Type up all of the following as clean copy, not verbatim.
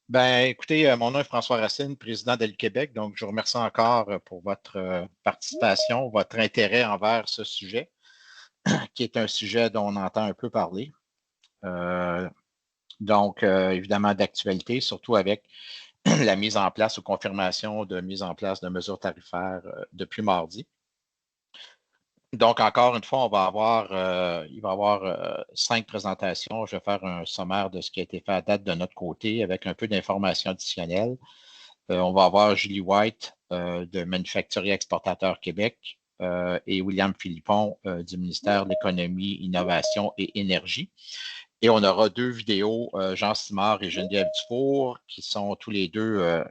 Ben, écoutez, mon nom est François Racine, président d'Alu Québec. Donc, je vous remercie encore pour votre participation, votre intérêt envers ce sujet, qui est un sujet dont on entend un peu parler. Euh, évidemment, d'actualité, surtout avec la mise en place ou confirmation de mise en place de mesures tarifaires depuis mardi. Donc, encore une fois, il va y avoir 5 présentations. Je vais faire un sommaire de ce qui a été fait à date de notre côté avec un peu d'informations additionnelles. On va avoir Julie White de Manufacturier Exportateur Québec et William Philippon du ministère de l'Économie, Innovation et Énergie. Et on aura 2 vidéos, Jean Simard et Geneviève Dufour, qui sont tous les deux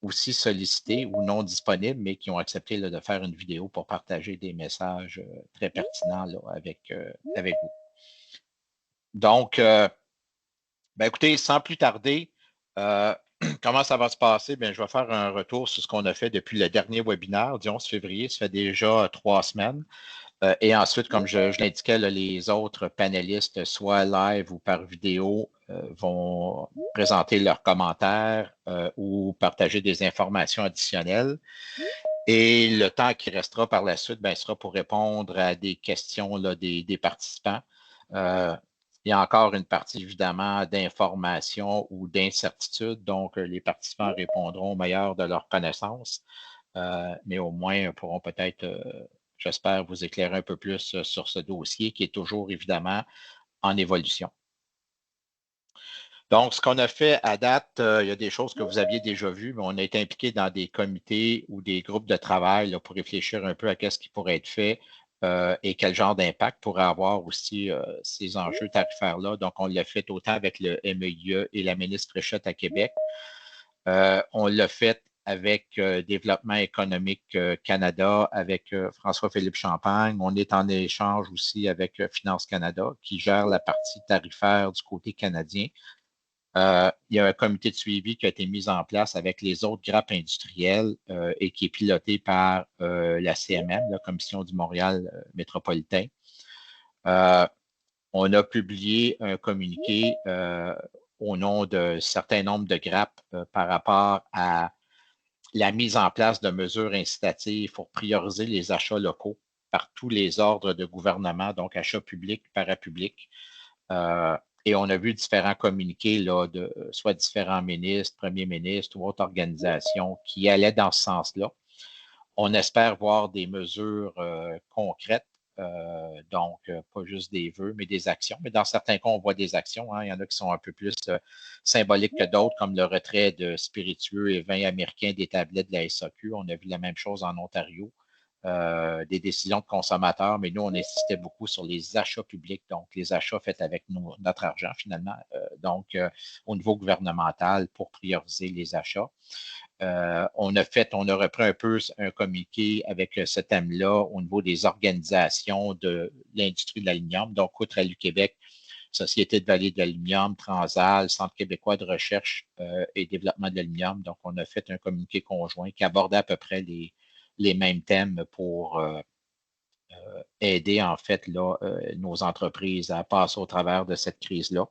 aussi sollicités ou non disponibles, mais qui ont accepté là, de faire une vidéo pour partager des messages très pertinents là, avec vous. Donc, ben, écoutez, sans plus tarder, euh, comment ça va se passer? Bien, je vais faire un retour sur ce qu'on a fait depuis le dernier webinaire du 11 février. Ça fait déjà 3 semaines. Et ensuite, comme je l'indiquais, là, les autres panélistes, soit live ou par vidéo, vont présenter leurs commentaires ou partager des informations additionnelles. Et le temps qui restera par la suite, bien, sera pour répondre à des questions là, des participants. Euh, il y a encore une partie, évidemment, d'information ou d'incertitude. Donc, les participants répondront au meilleur de leurs connaissances, mais au moins pourront peut-être, j'espère, vous éclairer un peu plus sur ce dossier qui est toujours, évidemment, en évolution. Donc, ce qu'on a fait à date, il y a des choses que vous aviez déjà vues, mais on a été impliqué dans des comités ou des groupes de travail là, pour réfléchir un peu à ce qui pourrait être fait et quel genre d'impact pourrait avoir aussi ces enjeux tarifaires-là. Donc, on l'a fait autant avec le MEIE et la ministre Fréchette à Québec. On l'a fait avec Développement économique Canada, avec François-Philippe Champagne. On est en échange aussi avec Finance Canada, qui gère la partie tarifaire du côté canadien. Il y a un comité de suivi qui a été mis en place avec les autres grappes industrielles et qui est piloté par la CMM, la Commission du Montréal métropolitain. On a publié un communiqué au nom de certains nombres de grappes par rapport à la mise en place de mesures incitatives pour prioriser les achats locaux par tous les ordres de gouvernement, donc achats publics, parapublics. Et on a vu différents communiqués là, de soit différents ministres, premiers ministres ou autres organisations qui allaient dans ce sens-là. On espère voir des mesures concrètes, donc pas juste des vœux, mais des actions. Mais dans certains cas, on voit des actions. Hein. Il y en a qui sont un peu plus symboliques que d'autres, comme le retrait de spiritueux et vins américains des tablettes de la SAQ. On a vu la même chose en Ontario. Des décisions de consommateurs, mais nous, on insistait beaucoup sur les achats publics, donc les achats faits avec notre argent finalement, au niveau gouvernemental pour prioriser les achats. On a repris un peu un communiqué avec ce thème-là au niveau des organisations de l'industrie de l'aluminium, donc outre Alu Québec, Société de vallée de l'aluminium, Transal, Centre québécois de recherche et développement de l'aluminium. Donc, on a fait un communiqué conjoint qui abordait à peu près les mêmes thèmes pour aider en fait là, nos entreprises à passer au travers de cette crise-là.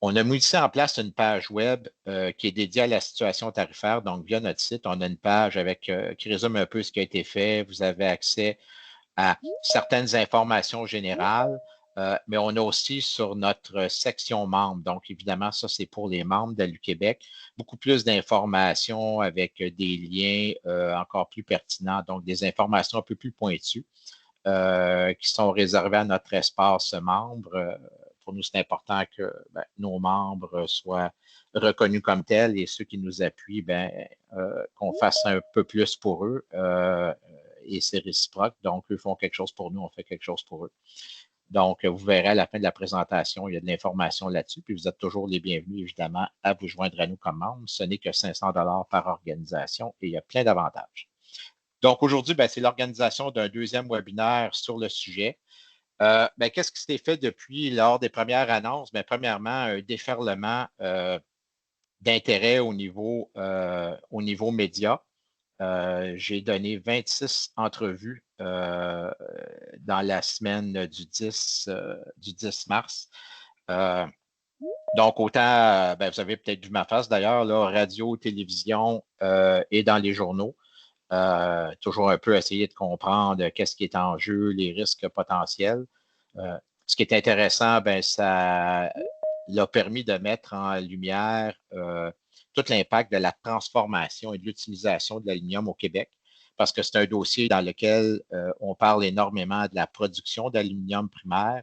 On a mis ici en place une page web qui est dédiée à la situation tarifaire. Donc, via notre site, on a une page qui résume un peu ce qui a été fait. Vous avez accès à certaines informations générales, mais on a aussi sur notre section membres. Donc, évidemment, ça, c'est pour les membres d'Alu Québec. Beaucoup plus d'informations avec des liens encore plus pertinents, donc des informations un peu plus pointues qui sont réservées à notre espace membre. Pour nous, c'est important que nos membres soient reconnus comme tels et ceux qui nous appuient, qu'on fasse un peu plus pour eux. Et c'est réciproque. Donc, eux font quelque chose pour nous, on fait quelque chose pour eux. Donc, vous verrez à la fin de la présentation, il y a de l'information là-dessus. Puis, vous êtes toujours les bienvenus, évidemment, à vous joindre à nous comme membres. Ce n'est que 500 par organisation et il y a plein d'avantages. Donc, aujourd'hui, c'est l'organisation d'un deuxième webinaire sur le sujet. Qu'est-ce qui s'est fait depuis lors des premières annonces? Premièrement, un déferlement d'intérêt au niveau média. J'ai donné 26 entrevues dans la semaine du 10 mars. Donc, autant, vous avez peut-être vu ma face d'ailleurs, là, radio, télévision et dans les journaux. Toujours un peu essayer de comprendre qu'est-ce qui est en jeu, les risques potentiels. Ce qui est intéressant, ça l'a permis de mettre en lumière tout l'impact de la transformation et de l'utilisation de l'aluminium au Québec, parce que c'est un dossier dans lequel on parle énormément de la production d'aluminium primaire,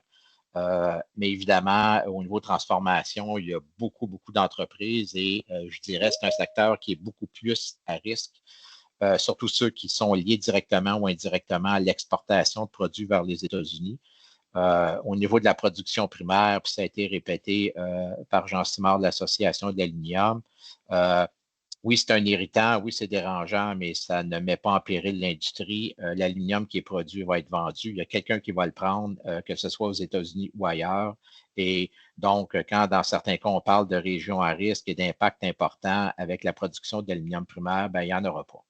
mais évidemment, au niveau de transformation, il y a beaucoup, beaucoup d'entreprises et je dirais que c'est un secteur qui est beaucoup plus à risque, surtout ceux qui sont liés directement ou indirectement à l'exportation de produits vers les États-Unis. Au niveau de la production primaire, puis ça a été répété par Jean Simard de l'Association de l'aluminium. Oui, c'est un irritant, oui, c'est dérangeant, mais ça ne met pas en péril l'industrie. L'aluminium qui est produit va être vendu. Il y a quelqu'un qui va le prendre, que ce soit aux États-Unis ou ailleurs. Et donc, quand dans certains cas, on parle de régions à risque et d'impact important avec la production d'aluminium primaire, il n'y en aura pas,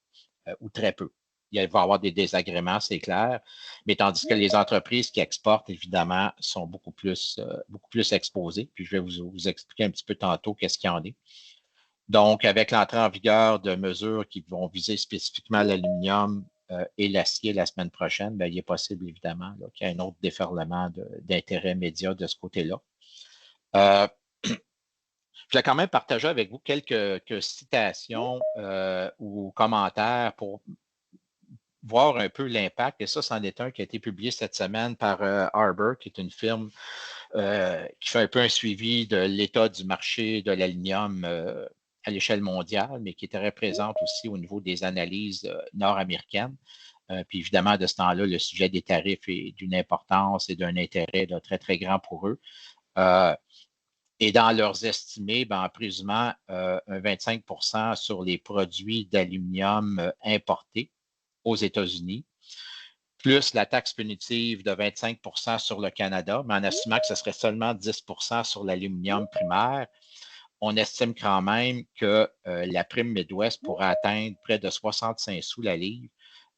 ou très peu. Il va y avoir des désagréments, c'est clair, mais tandis que les entreprises qui exportent, évidemment, sont beaucoup plus exposées. Puis je vais vous expliquer un petit peu tantôt qu'est-ce qu'il y en est. Donc, avec l'entrée en vigueur de mesures qui vont viser spécifiquement l'aluminium et l'acier la semaine prochaine, il est possible, évidemment, qu'il y ait un autre déferlement d'intérêt média de ce côté-là. Je vais quand même partager avec vous quelques citations ou commentaires pour voir un peu l'impact. Et ça, c'en est un qui a été publié cette semaine par Arbor, qui est une firme qui fait un peu un suivi de l'état du marché de l'aluminium à l'échelle mondiale, mais qui est très présente aussi au niveau des analyses nord-américaines. Puis évidemment, de ce temps-là, le sujet des tarifs est d'une importance et d'un intérêt très, très grand pour eux. Et dans leurs estimés, en présumant un 25 sur les produits d'aluminium importés aux États-Unis, plus la taxe punitive de 25 sur le Canada, mais en assumant que ce serait seulement 10 sur l'aluminium primaire, on estime quand même que la prime Midwest pourrait atteindre près de 65 sous la livre,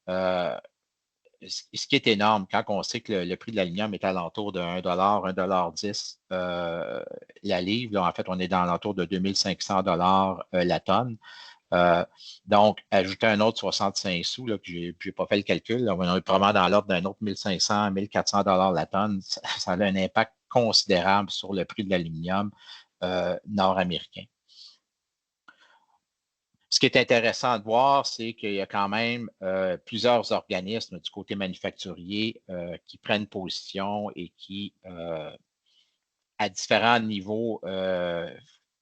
ce qui est énorme quand on sait que le prix de l'aluminium est alentour de 1 $, 1,10 la livre. Là, en fait, on est dans l'entour de 2500 la tonne. Donc, ajouter un autre 65 sous, là, que je n'ai pas fait le calcul, là, on est probablement dans l'ordre d'un autre 1500, 1400 la tonne. Ça a un impact considérable sur le prix de l'aluminium nord-américain. Ce qui est intéressant de voir, c'est qu'il y a quand même plusieurs organismes du côté manufacturier qui prennent position et qui, à différents niveaux,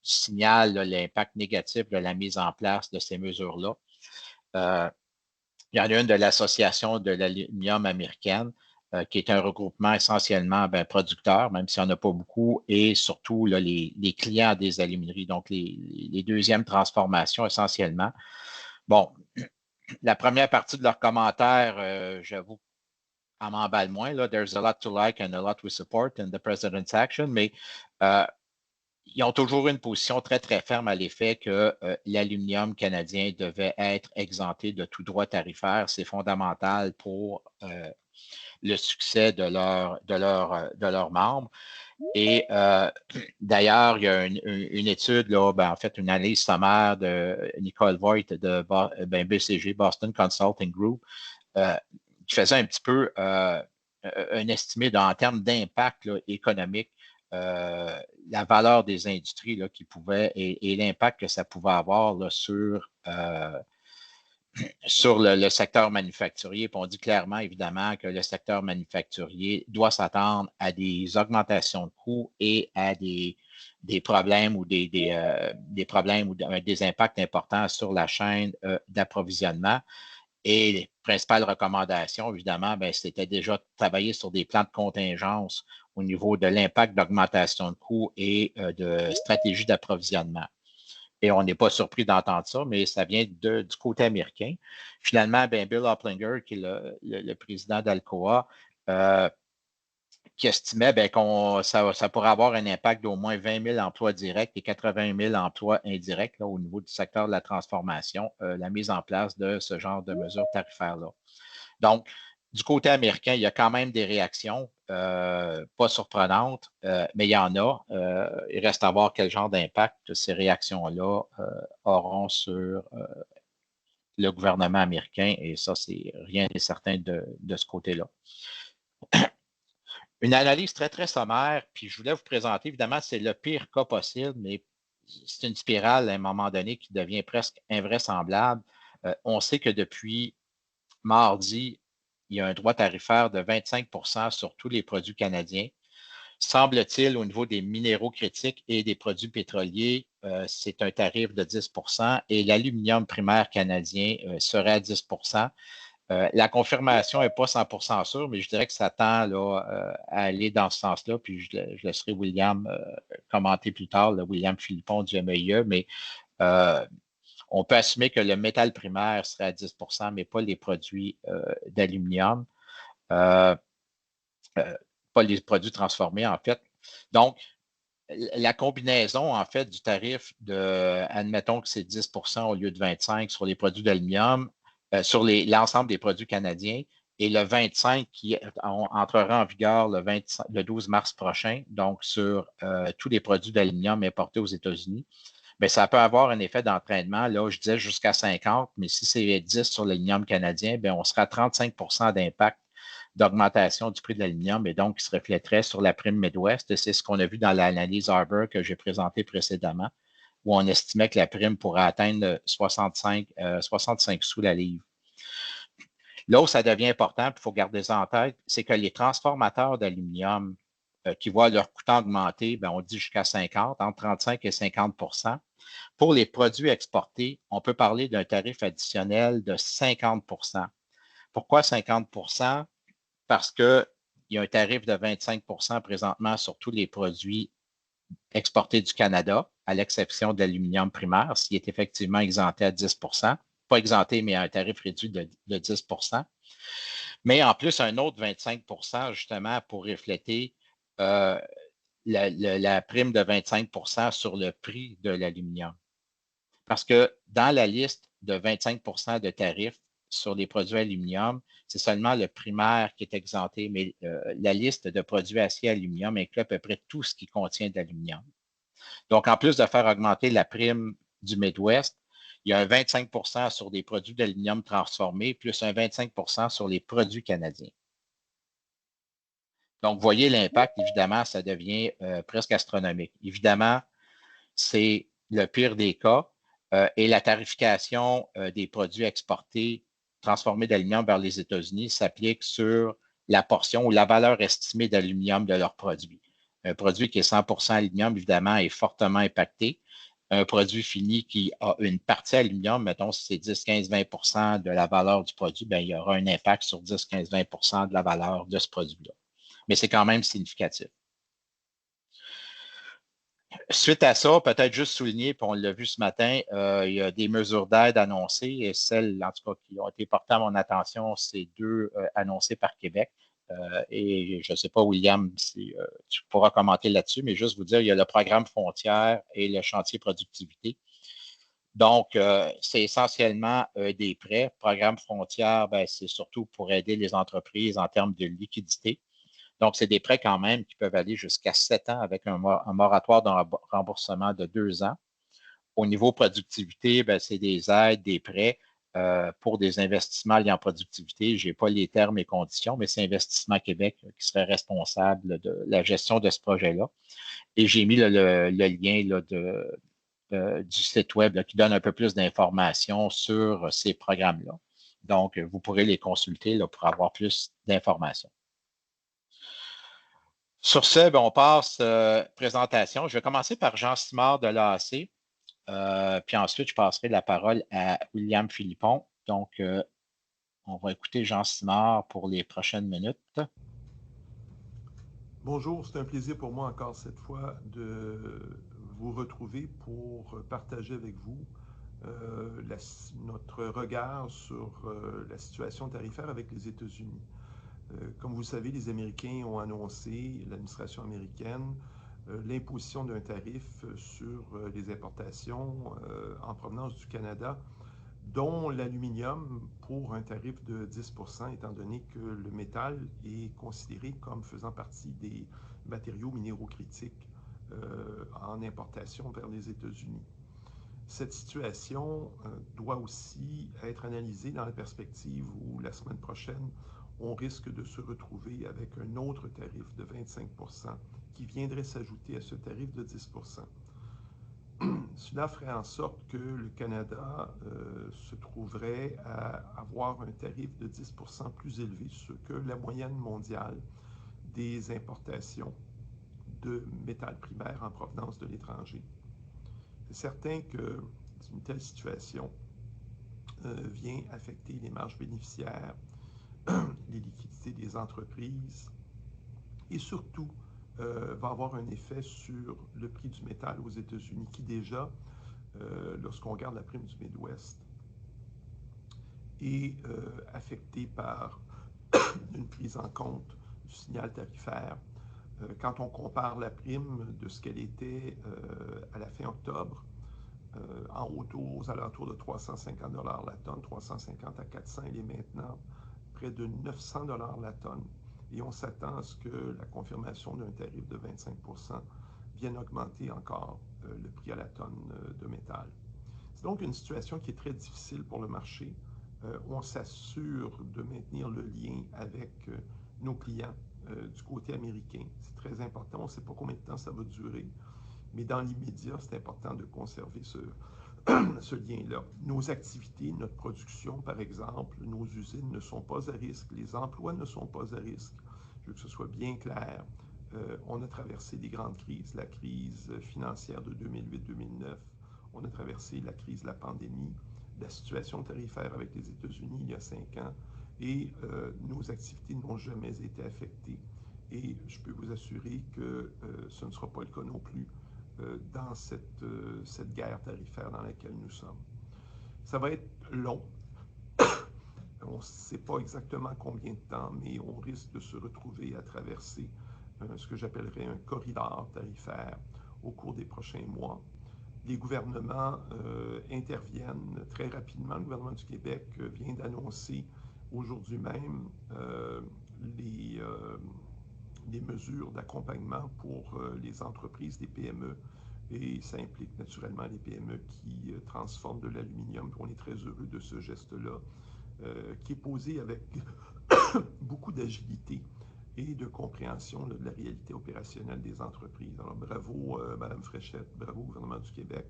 signalent l'impact négatif de la mise en place de ces mesures-là. Il y en a une de l'Association de l'aluminium américaine, qui est un regroupement essentiellement producteur, même s'il n'y en a pas beaucoup, et surtout là, les clients des alumineries, donc les deuxièmes transformations essentiellement. Bon, la première partie de leurs commentaires, j'avoue, en m'emballe moins. Là. There's a lot to like and a lot we support in the president's action, mais ils ont toujours une position très, très ferme à l'effet que l'aluminium canadien devait être exempté de tout droit tarifaire. C'est fondamental pour le succès de leurs membres. Et d'ailleurs, il y a une étude, là, en fait, une analyse sommaire de Nicole Voigt de BCG, Boston Consulting Group, qui faisait un petit peu un estimé en termes d'impact économique, la valeur des industries là, qui pouvaient et l'impact que ça pouvait avoir là, sur le secteur manufacturier. Puis on dit clairement, évidemment, que le secteur manufacturier doit s'attendre à des augmentations de coûts et à des problèmes ou des problèmes ou des impacts importants sur la chaîne d'approvisionnement. Et les principales recommandations, évidemment, c'était déjà de travailler sur des plans de contingence au niveau de l'impact d'augmentation de coûts et de stratégie d'approvisionnement. Et on n'est pas surpris d'entendre ça, mais ça vient du côté américain. Finalement, Bill Oplinger, qui est le président d'Alcoa, qui estimait que ça pourrait avoir un impact d'au moins 20 000 emplois directs et 80 000 emplois indirects là, au niveau du secteur de la transformation, la mise en place de ce genre de mesures tarifaires-là. Donc, Du côté américain, il y a quand même des réactions, pas surprenantes, mais il y en a. Il reste à voir quel genre d'impact ces réactions-là auront sur le gouvernement américain, et ça, c'est rien n'est certain de ce côté-là. Une analyse très, très sommaire, puis je voulais vous présenter, évidemment, c'est le pire cas possible, mais c'est une spirale à un moment donné qui devient presque invraisemblable. On sait que depuis mardi, il y a un droit tarifaire de 25 sur tous les produits canadiens. Semble-t-il, au niveau des minéraux critiques et des produits pétroliers, c'est un tarif de 10 et l'aluminium primaire canadien serait à 10 la confirmation n'est pas 100% sûre, mais je dirais que ça tend là, à aller dans ce sens-là. Puis je laisserai William commenter plus tard, là, William Philippon du MEIE, mais on peut assumer que le métal primaire serait à 10 mais pas les produits d'aluminium, pas les produits transformés, en fait. Donc, la combinaison, en fait, du tarif de, admettons que c'est 10 au lieu de 25 sur les produits d'aluminium, sur l'ensemble des produits canadiens, et le 25 qui entrera en vigueur le 12 mars prochain, donc sur tous les produits d'aluminium importés aux États-Unis, bien, ça peut avoir un effet d'entraînement. Là, je disais jusqu'à 50, mais si c'est 10 sur l'aluminium canadien, bien, on sera à 35 d'impact d'augmentation du prix de l'aluminium et donc qui se reflèterait sur la prime Midwest. C'est ce qu'on a vu dans l'analyse Arbor que j'ai présentée précédemment, où on estimait que la prime pourrait atteindre 65 sous la livre. Là où ça devient important, il faut garder ça en tête, c'est que les transformateurs d'aluminium qui voient leur coût augmenter, bien, on dit jusqu'à 50, entre 35 et 50 pour les produits exportés, on peut parler d'un tarif additionnel de 50 Pourquoi 50 Parce qu'il y a un tarif de 25 présentement sur tous les produits exportés du Canada, à l'exception de l'aluminium primaire, s'il est effectivement exempté à 10 pas exempté, mais à un tarif réduit de 10 mais en plus, un autre 25 justement pour refléter euh, la prime de 25 sur le prix de l'aluminium. Parce que dans la liste de 25 de tarifs sur les produits aluminium, c'est seulement le primaire qui est exempté, mais la liste de produits acier aluminium inclut à peu près tout ce qui contient de l'aluminium. Donc, en plus de faire augmenter la prime du Midwest, il y a un 25 sur des produits d'aluminium transformés, plus un 25 sur les produits canadiens. Donc, vous voyez l'impact, évidemment, ça devient presque astronomique. Évidemment, c'est le pire des cas et la tarification des produits exportés transformés d'aluminium vers les États-Unis s'applique sur la portion ou la valeur estimée d'aluminium de leurs produits. Un produit qui est 100 aluminium, évidemment, est fortement impacté. Un produit fini qui a une partie aluminium, mettons si c'est 10, 15, 20 de la valeur du produit, bien, il y aura un impact sur 10, 15, 20 de la valeur de ce produit-là. Mais c'est quand même significatif. Suite à ça, peut-être juste souligner, puis on l'a vu ce matin, il y a des mesures d'aide annoncées et celles, en tout cas, qui ont été portées à mon attention, c'est deux annoncées par Québec. Et je ne sais pas, William, si tu pourras commenter là-dessus, mais juste vous dire, il y a le programme Frontières et le chantier productivité. Donc, c'est essentiellement des prêts. Programme Frontières, ben, c'est surtout pour aider les entreprises en termes de liquidité. Donc, c'est des prêts quand même qui peuvent aller jusqu'à 7 ans avec un moratoire de remboursement de 2 ans. Au niveau productivité, ben, c'est des aides, des prêts pour des investissements liés en productivité. Je n'ai pas les termes et conditions, mais c'est Investissement Québec qui serait responsable de la gestion de ce projet-là. Et j'ai mis le lien là, du site web là, qui donne un peu plus d'informations sur ces programmes-là. Donc, vous pourrez les consulter là, pour avoir plus d'informations. Sur ce, ben, on passe présentation. Je vais commencer par Jean Simard de l'AAC, puis ensuite, je passerai la parole à William Philippon. Donc, on va écouter Jean Simard pour les prochaines minutes. Bonjour, c'est un plaisir pour moi encore cette fois de vous retrouver pour partager avec vous notre regard sur la situation tarifaire avec les États-Unis. Comme vous le savez, les Américains ont annoncé, l'administration américaine, l'imposition d'un tarif sur les importations en provenance du Canada dont l'aluminium pour un tarif de 10%, étant donné que le métal est considéré comme faisant partie des matériaux minéraux critiques en importation vers les États-Unis. Cette situation doit aussi être analysée dans la perspective où la semaine prochaine, on risque de se retrouver avec un autre tarif de 25% qui viendrait s'ajouter à ce tarif de 10%. Cela ferait en sorte que le Canada se trouverait à avoir un tarif de 10% plus élevé que la moyenne mondiale des importations de métal primaire en provenance de l'étranger. C'est certain que une telle situation vient affecter les marges bénéficiaires, les liquidités des entreprises et surtout va avoir un effet sur le prix du métal aux États-Unis qui déjà, lorsqu'on regarde la prime du Midwest, est affecté par une prise en compte du signal tarifaire. Quand on compare la prime de ce qu'elle était à la fin octobre, aux alentours de 350 $ la tonne, 350 à 400, elle est maintenant près de 900 $ la tonne. Et on s'attend à ce que la confirmation d'un tarif de 25% vienne augmenter encore le prix à la tonne de métal. C'est donc une situation qui est très difficile pour le marché. On s'assure de maintenir le lien avec nos clients du côté américain. C'est très important. On ne sait pas combien de temps ça va durer. Mais dans l'immédiat, c'est important de conserver ce lien-là. Nos activités, notre production, par exemple, nos usines ne sont pas à risque, les emplois ne sont pas à risque. Je veux que ce soit bien clair. On a traversé des grandes crises, la crise financière de 2008-2009, on a traversé la crise de la pandémie, la situation tarifaire avec les États-Unis il y a 5 ans, et nos activités n'ont jamais été affectées. Et je peux vous assurer que ce ne sera pas le cas non plus dans cette guerre tarifaire dans laquelle nous sommes. Ça va être long. On ne sait pas exactement combien de temps, mais on risque de se retrouver à traverser ce que j'appellerais un corridor tarifaire au cours des prochains mois. Les gouvernements interviennent très rapidement. Le gouvernement du Québec vient d'annoncer aujourd'hui même les mesures d'accompagnement pour les entreprises, les PME, et ça implique naturellement les PME qui transforment de l'aluminium. On est très heureux de ce geste-là, qui est posé avec beaucoup d'agilité et de compréhension de la réalité opérationnelle des entreprises. Alors bravo Mme Fréchette, bravo au gouvernement du Québec.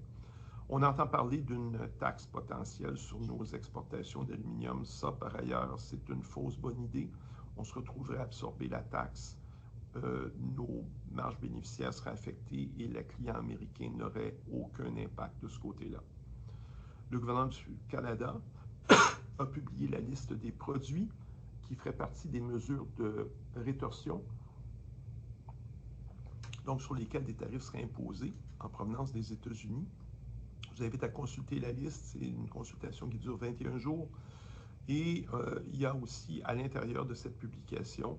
On entend parler d'une taxe potentielle sur nos exportations d'aluminium. Ça, par ailleurs, c'est une fausse bonne idée. On se retrouverait à absorber la taxe. Nos marges bénéficiaires seraient affectées et les clients américains n'auraient aucun impact de ce côté-là. Le gouvernement du Canada a publié la liste des produits qui feraient partie des mesures de rétorsion, donc sur lesquels des tarifs seraient imposés en provenance des États-Unis. Je vous invite à consulter la liste, c'est une consultation qui dure 21 jours. Et il y a aussi à l'intérieur de cette publication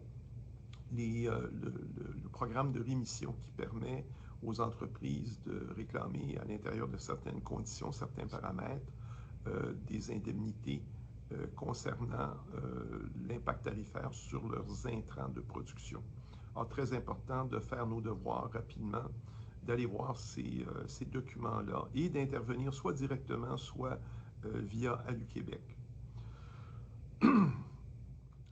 le programme de rémission qui permet aux entreprises de réclamer à l'intérieur de certaines conditions, certains paramètres, des indemnités concernant l'impact tarifaire sur leurs intrants de production. Alors, très important de faire nos devoirs rapidement, d'aller voir ces documents-là et d'intervenir soit directement, soit via Alu-Québec.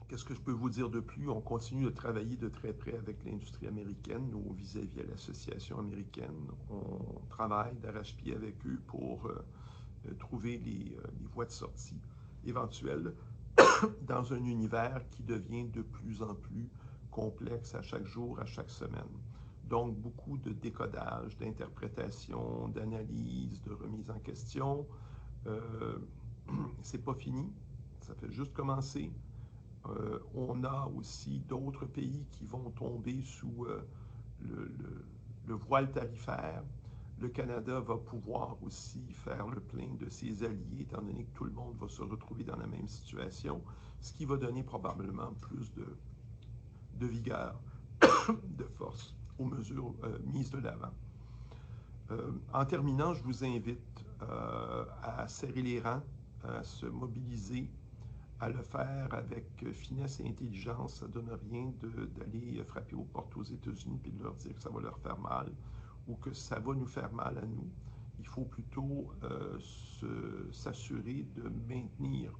Qu'est-ce que je peux vous dire de plus? On continue de travailler de très près avec l'industrie américaine, nous vis-à-vis à l'association américaine. On travaille d'arrache-pied avec eux pour trouver les voies de sortie éventuelles dans un univers qui devient de plus en plus complexe à chaque jour, à chaque semaine. Donc, beaucoup de décodage, d'interprétation, d'analyse, de remise en question. C'est pas fini, ça fait juste commencer. On a aussi d'autres pays qui vont tomber sous le voile tarifaire. Le Canada va pouvoir aussi faire le plein de ses alliés, étant donné que tout le monde va se retrouver dans la même situation, ce qui va donner probablement plus de vigueur, de force aux mesures mises de l'avant. En terminant, je vous invite à serrer les rangs à se mobiliser, à le faire avec finesse et intelligence. Ça ne donne rien d'aller frapper aux portes aux États-Unis et de leur dire que ça va leur faire mal ou que ça va nous faire mal à nous. Il faut plutôt s'assurer de maintenir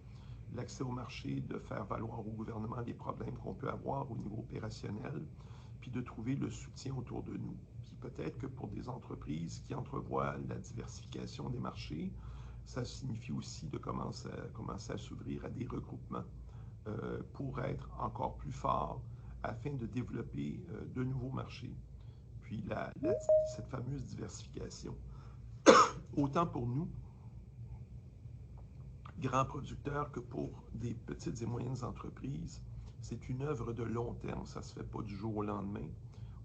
l'accès au marché, de faire valoir au gouvernement les problèmes qu'on peut avoir au niveau opérationnel, puis de trouver le soutien autour de nous. Puis peut-être que pour des entreprises qui entrevoient la diversification des marchés, ça signifie aussi de commencer à s'ouvrir à des regroupements pour être encore plus fort afin de développer de nouveaux marchés. Puis cette fameuse diversification, autant pour nous, grands producteurs, que pour des petites et moyennes entreprises, c'est une œuvre de long terme. Ça ne se fait pas du jour au lendemain.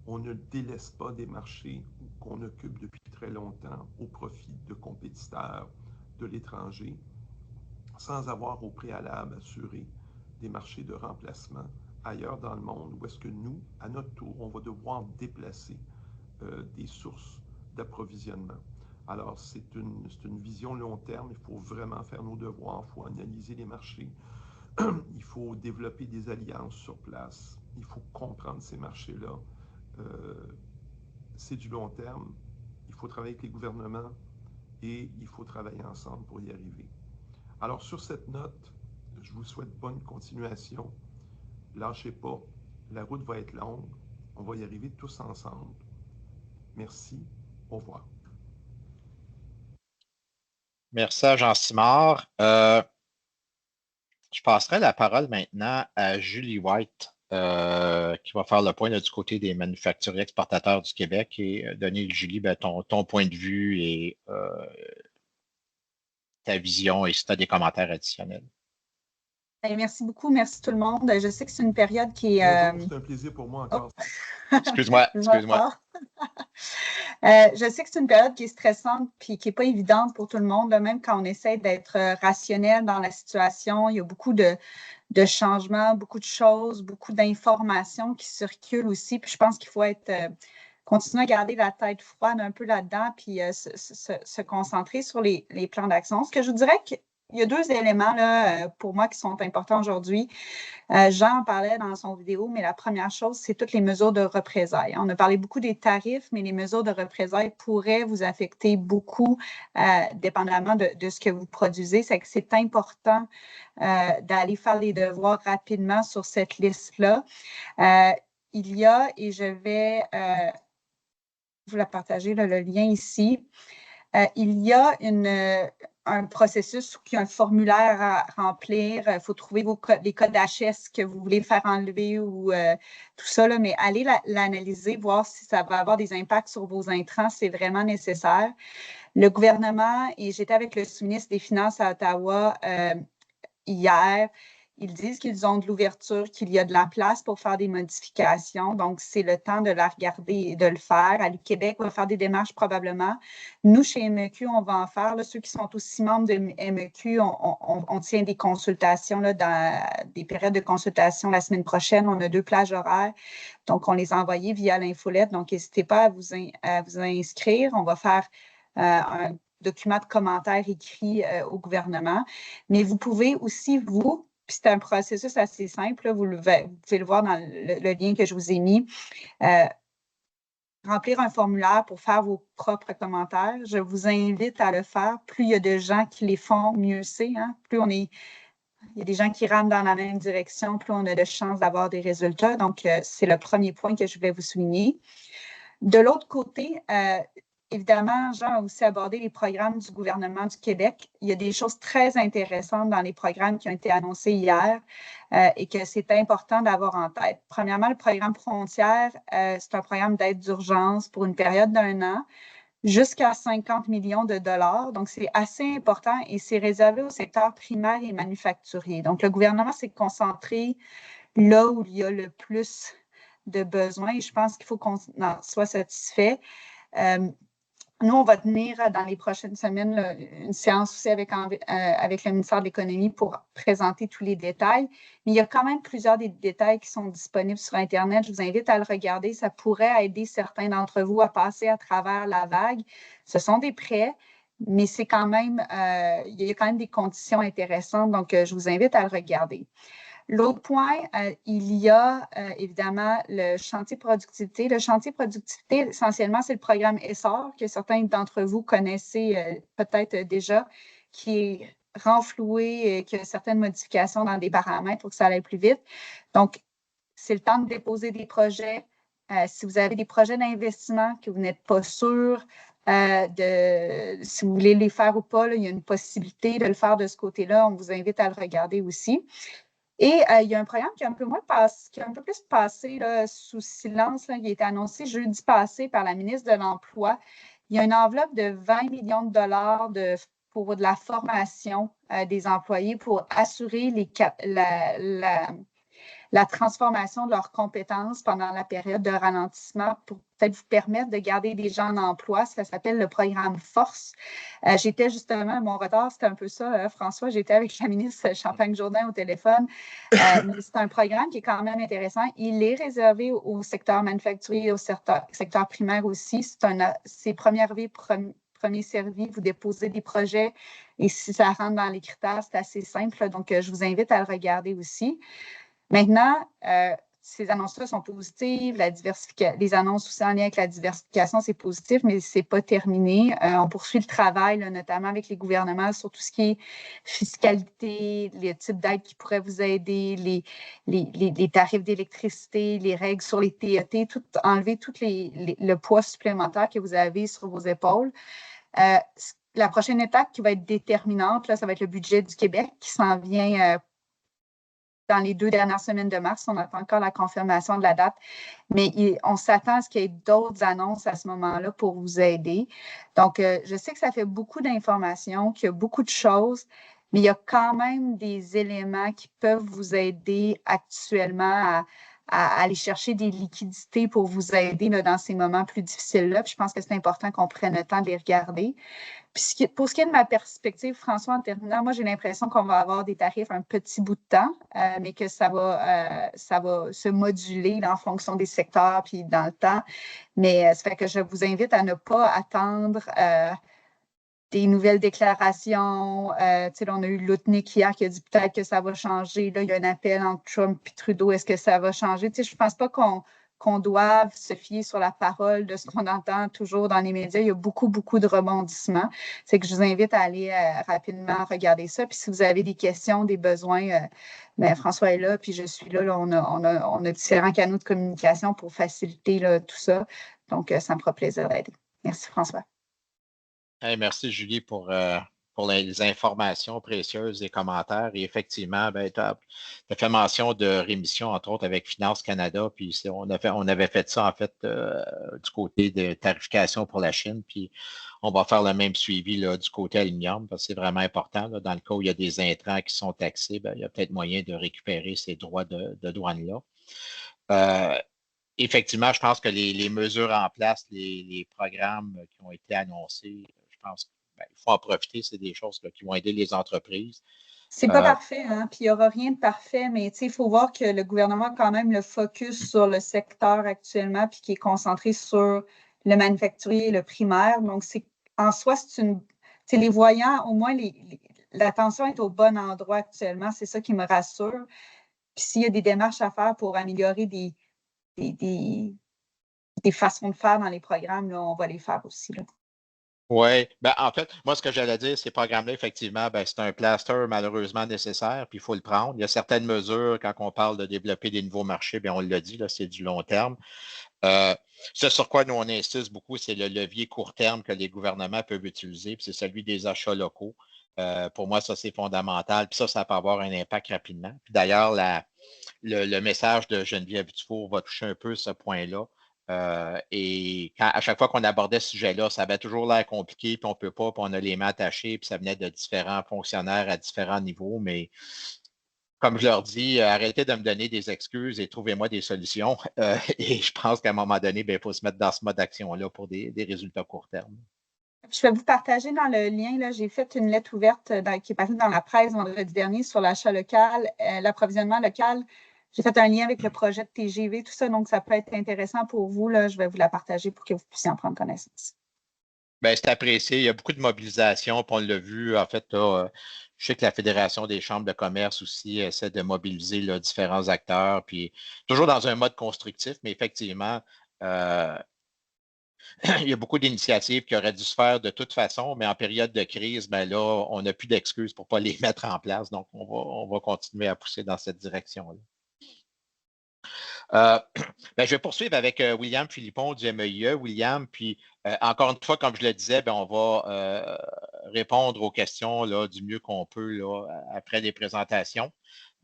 On ne délaisse pas des marchés qu'on occupe depuis très longtemps au profit de compétiteurs de l'étranger, sans avoir au préalable assuré des marchés de remplacement ailleurs dans le monde, où est-ce que nous, à notre tour, on va devoir déplacer des sources d'approvisionnement. Alors, c'est une vision long terme. Il faut vraiment faire nos devoirs, il faut analyser les marchés, il faut développer des alliances sur place, il faut comprendre ces marchés-là. C'est du long terme. Il faut travailler avec les gouvernements et il faut travailler ensemble pour y arriver. Alors, sur cette note, je vous souhaite bonne continuation. Lâchez pas. La route va être longue. On va y arriver tous ensemble. Merci. Au revoir. Merci à Jean Simard. Je passerai la parole maintenant à Julie White, qui va faire le point là, du côté des manufacturiers exportateurs du Québec et donner, Julie, ton point de vue et ta vision et si tu as des commentaires additionnels. Merci beaucoup. Merci tout le monde. Je sais que c'est une période qui est... Bonjour, c'est un plaisir pour moi encore. Excuse-moi. Je sais que c'est une période qui est stressante et qui n'est pas évidente pour tout le monde, là, même quand on essaie d'être rationnel dans la situation. Il y a beaucoup de changements, beaucoup de choses, beaucoup d'informations qui circulent aussi. Puis je pense qu'il faut continuer à garder la tête froide un peu là-dedans puis se concentrer sur les plans d'action. Ce que je vous dirais qu'il y a deux éléments là, pour moi qui sont importants aujourd'hui. Jean en parlait dans son vidéo, mais la première chose, c'est toutes les mesures de représailles. On a parlé beaucoup des tarifs, mais les mesures de représailles pourraient vous affecter beaucoup, dépendamment de ce que vous produisez. C'est important d'aller faire les devoirs rapidement sur cette liste-là. Il y a, et je vais vous la partager, là, le lien ici, il y a un processus qui a un formulaire à remplir. Il faut trouver les codes HS que vous voulez faire enlever ou tout ça, là, mais allez l'analyser, voir si ça va avoir des impacts sur vos intrants. C'est vraiment nécessaire. Le gouvernement, et j'étais avec le sous-ministre des Finances à Ottawa hier, ils disent qu'ils ont de l'ouverture, qu'il y a de la place pour faire des modifications. Donc, c'est le temps de la regarder et de le faire. À Québec, on va faire des démarches probablement. Nous, chez MEQ, on va en faire. Là, ceux qui sont aussi membres de MEQ, on tient des consultations, là, dans des périodes de consultation la semaine prochaine. On a 2 plages horaires. Donc, on les a envoyées via l'infolette. Donc, n'hésitez pas à vous inscrire. On va faire un document de commentaires écrit au gouvernement. Mais vous pouvez aussi, puis c'est un processus assez simple, là, vous pouvez le voir dans le lien que je vous ai mis, remplir un formulaire pour faire vos propres commentaires. Je vous invite à le faire. Plus il y a de gens qui les font, mieux c'est. Hein? Il y a des gens qui rament dans la même direction, plus on a de chances d'avoir des résultats. Donc, c'est le premier point que je voulais vous souligner. De l'autre côté, évidemment, Jean a aussi abordé les programmes du gouvernement du Québec. Il y a des choses très intéressantes dans les programmes qui ont été annoncés hier et que c'est important d'avoir en tête. Premièrement, le programme Frontières, c'est un programme d'aide d'urgence pour une période d'1 an, jusqu'à 50 millions de dollars. Donc, c'est assez important et c'est réservé au secteur primaire et manufacturier. Donc, le gouvernement s'est concentré là où il y a le plus de besoins et je pense qu'il faut qu'on en soit satisfait. Nous, on va tenir dans les prochaines semaines là, une séance aussi avec le ministère de l'Économie pour présenter tous les détails. Mais il y a quand même plusieurs des détails qui sont disponibles sur Internet. Je vous invite à le regarder. Ça pourrait aider certains d'entre vous à passer à travers la vague. Ce sont des prêts, mais c'est quand même, il y a quand même des conditions intéressantes, donc je vous invite à le regarder. L'autre point, il y a évidemment le chantier productivité. Le chantier productivité, essentiellement, c'est le programme ESSOR que certains d'entre vous connaissez peut-être déjà, qui est renfloué et qui a certaines modifications dans des paramètres pour que ça aille plus vite. Donc, c'est le temps de déposer des projets. Si vous avez des projets d'investissement que vous n'êtes pas sûr si vous voulez les faire ou pas, là, il y a une possibilité de le faire de ce côté-là. On vous invite à le regarder aussi. Et il y a un programme qui a un peu plus passé là, sous silence, là, qui a été annoncé jeudi passé par la ministre de l'Emploi. Il y a une enveloppe de 20 millions de dollars pour de la formation des employés pour assurer la transformation de leurs compétences pendant la période de ralentissement pour peut-être vous permettre de garder des gens en emploi. Ça s'appelle le programme Force. J'étais justement, mon retard, c'était un peu ça, François, j'étais avec la ministre Champagne-Jourdain au téléphone. Mais c'est un programme qui est quand même intéressant. Il est réservé au secteur manufacturier et au secteur primaire aussi. C'est premier arrivé, premier servi. Vous déposez des projets et si ça rentre dans les critères, c'est assez simple. Donc, je vous invite à le regarder aussi. Maintenant, ces annonces-là sont positives. Les annonces aussi en lien avec la diversification, c'est positif, mais ce n'est pas terminé. On poursuit le travail, là, notamment avec les gouvernements, sur tout ce qui est fiscalité, les types d'aides qui pourraient vous aider, les tarifs d'électricité, les règles sur les TET, enlever tout le poids supplémentaire que vous avez sur vos épaules. La prochaine étape qui va être déterminante, là, ça va être le budget du Québec qui s'en vient dans les 2 dernières semaines de mars. On attend encore la confirmation de la date, mais on s'attend à ce qu'il y ait d'autres annonces à ce moment-là pour vous aider. Donc, je sais que ça fait beaucoup d'informations, qu'il y a beaucoup de choses, mais il y a quand même des éléments qui peuvent vous aider actuellement à aller chercher des liquidités pour vous aider là, dans ces moments plus difficiles-là. Puis je pense que c'est important qu'on prenne le temps de les regarder. Puis pour ce qui est de ma perspective, François, en terminant, moi, j'ai l'impression qu'on va avoir des tarifs un petit bout de temps, mais que ça va se moduler là, en fonction des secteurs puis dans le temps. Mais ça fait que je vous invite à ne pas attendre des nouvelles déclarations. Là, on a eu Lutnick hier qui a dit peut-être que ça va changer. Là, il y a un appel entre Trump et Trudeau. Est-ce que ça va changer? Je ne pense pas qu'on doive se fier sur la parole de ce qu'on entend toujours dans les médias. Il y a beaucoup, beaucoup de rebondissements. C'est que je vous invite à aller rapidement regarder ça. Puis si vous avez des questions, des besoins, François est là, puis je suis là. On a différents canaux de communication pour faciliter là, tout ça. Donc, ça me fera plaisir d'aider. Merci, François. Hey, merci, Julie, pour les informations précieuses et commentaires. Et effectivement, tu as fait mention de rémission, entre autres, avec Finance Canada. Puis on avait fait ça, en fait, du côté de tarification pour la Chine. Puis on va faire le même suivi là, du côté aluminium, parce que c'est vraiment important. Là, dans le cas où il y a des intrants qui sont taxés, il y a peut-être moyen de récupérer ces droits de douane-là. Effectivement, je pense que les mesures en place, les programmes qui ont été annoncés, je pense qu'il faut en profiter. C'est des choses là, qui vont aider les entreprises. C'est pas parfait, hein? Puis il n'y aura rien de parfait, mais il faut voir que le gouvernement a quand même le focus sur le secteur actuellement, puis qui est concentré sur le manufacturier et le primaire. Donc, en soi, les voyants, au moins, l'attention est au bon endroit actuellement. C'est ça qui me rassure. Puis s'il y a des démarches à faire pour améliorer des façons de faire dans les programmes, là, on va les faire aussi. Oui, en fait, moi, ce que j'allais dire, ces programmes-là, effectivement, c'est un plaster malheureusement nécessaire, puis il faut le prendre. Il y a certaines mesures, quand on parle de développer des nouveaux marchés, on l'a dit, là, c'est du long terme. Ce sur quoi nous, on insiste beaucoup, c'est le levier court terme que les gouvernements peuvent utiliser, puis c'est celui des achats locaux. Pour moi, ça, c'est fondamental, puis ça peut avoir un impact rapidement. Puis d'ailleurs, le message de Geneviève Dufour va toucher un peu ce point-là. Et à chaque fois qu'on abordait ce sujet-là, ça avait toujours l'air compliqué, puis on ne peut pas, puis on a les mains attachées, puis ça venait de différents fonctionnaires à différents niveaux. Mais comme je leur dis, arrêtez de me donner des excuses et trouvez-moi des solutions. Et je pense qu'à un moment donné, il faut se mettre dans ce mode d'action-là pour des résultats court terme. Je vais vous partager dans le lien, là, j'ai fait une lettre ouverte qui est parue dans la presse vendredi dernier sur l'achat local, l'approvisionnement local. J'ai fait un lien avec le projet de TGV, tout ça, donc ça peut être intéressant pour vous. Là, je vais vous la partager pour que vous puissiez en prendre connaissance. Ben, c'est apprécié. Il y a beaucoup de mobilisation, puis on l'a vu. En fait, là, je sais que la Fédération des chambres de commerce aussi essaie de mobiliser là, différents acteurs, puis toujours dans un mode constructif, mais effectivement, euh, il y a beaucoup d'initiatives qui auraient dû se faire de toute façon, mais en période de crise, ben là, on n'a plus d'excuses pour ne pas les mettre en place. Donc, on va continuer à pousser dans cette direction-là. Ben, je vais poursuivre avec William Philippon du MEIE. William, puis encore une fois, comme je le disais, ben, on va répondre aux questions là, du mieux qu'on peut là, après les présentations.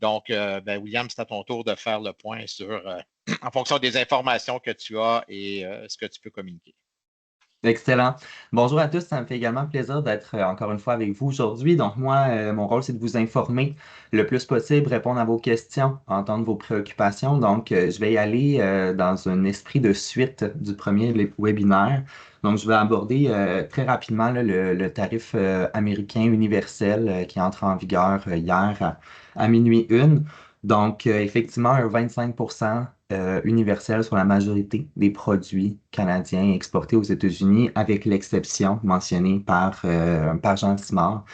Donc, ben, William, c'est à ton tour de faire le point sur, en fonction des informations que tu as et ce que tu peux communiquer. Excellent. Bonjour à tous, ça me fait également plaisir d'être encore une fois avec vous aujourd'hui. Donc moi, mon rôle, c'est de vous informer le plus possible, répondre à vos questions, entendre vos préoccupations. Donc, je vais y aller dans un esprit de suite du premier webinaire. Donc, je vais aborder très rapidement là, le tarif américain universel qui entre en vigueur hier à minuit 1. Donc, effectivement, un 25% universel sur la majorité des produits canadiens exportés aux États-Unis, avec l'exception mentionnée par Jean Simard,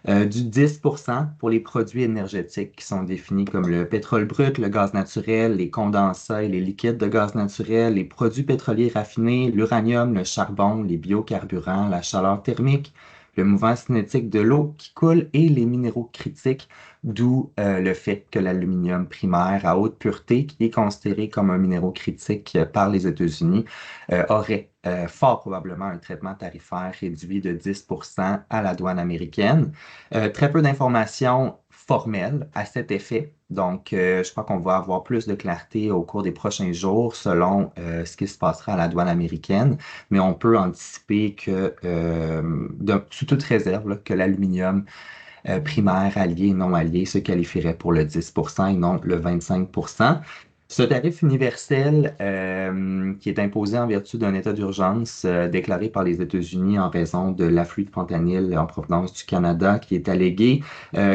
du 10% pour les produits énergétiques qui sont définis comme le pétrole brut, le gaz naturel, les condensats et les liquides de gaz naturel, les produits pétroliers raffinés, l'uranium, le charbon, les biocarburants, la chaleur thermique, le mouvement cinétique de l'eau qui coule et les minéraux critiques, d'où le fait que l'aluminium primaire à haute pureté, qui est considéré comme un minéraux critique par les États-Unis, aurait fort probablement un traitement tarifaire réduit de 10% à la douane américaine. Très peu d'informations formelles à cet effet. Donc, je crois qu'on va avoir plus de clarté au cours des prochains jours selon ce qui se passera à la douane américaine, mais on peut anticiper que, sous toute réserve, là, que l'aluminium primaire, allié et non allié, se qualifierait pour le 10% et non le 25%. Ce tarif universel qui est imposé en vertu d'un état d'urgence déclaré par les États-Unis en raison de l'afflux de fentanyl en provenance du Canada qui est allégué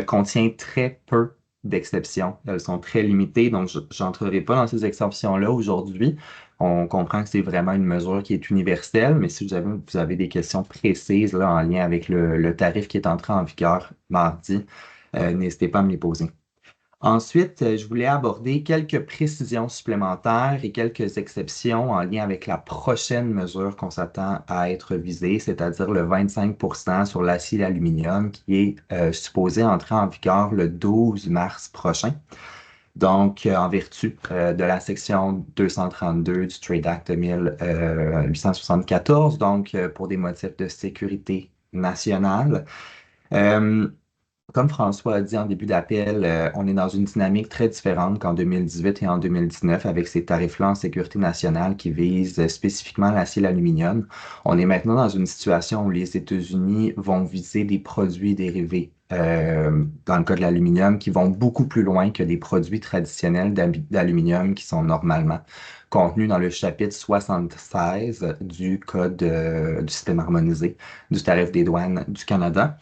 contient très peu d'exceptions. Elles sont très limitées, donc je n'entrerai pas dans ces exceptions-là aujourd'hui. On comprend que c'est vraiment une mesure qui est universelle, mais si vous avez des questions précises là, en lien avec le tarif qui est entré en vigueur mardi, n'hésitez pas à me les poser. Ensuite, je voulais aborder quelques précisions supplémentaires et quelques exceptions en lien avec la prochaine mesure qu'on s'attend à être visée, c'est-à-dire le 25% sur l'acier et l'aluminium qui est supposé entrer en vigueur le 12 mars prochain. Donc, en vertu de la section 232 du Trade Act 1874, donc pour des motifs de sécurité nationale. Comme François a dit en début d'appel, on est dans une dynamique très différente qu'en 2018 et en 2019 avec ces tarifs-là en sécurité nationale qui visent spécifiquement l'acier et l'aluminium. On est maintenant dans une situation où les États-Unis vont viser des produits dérivés, dans le cas de l'aluminium, qui vont beaucoup plus loin que des produits traditionnels d'aluminium qui sont normalement contenus dans le chapitre 76 du Code du système harmonisé du tarif des douanes du Canada.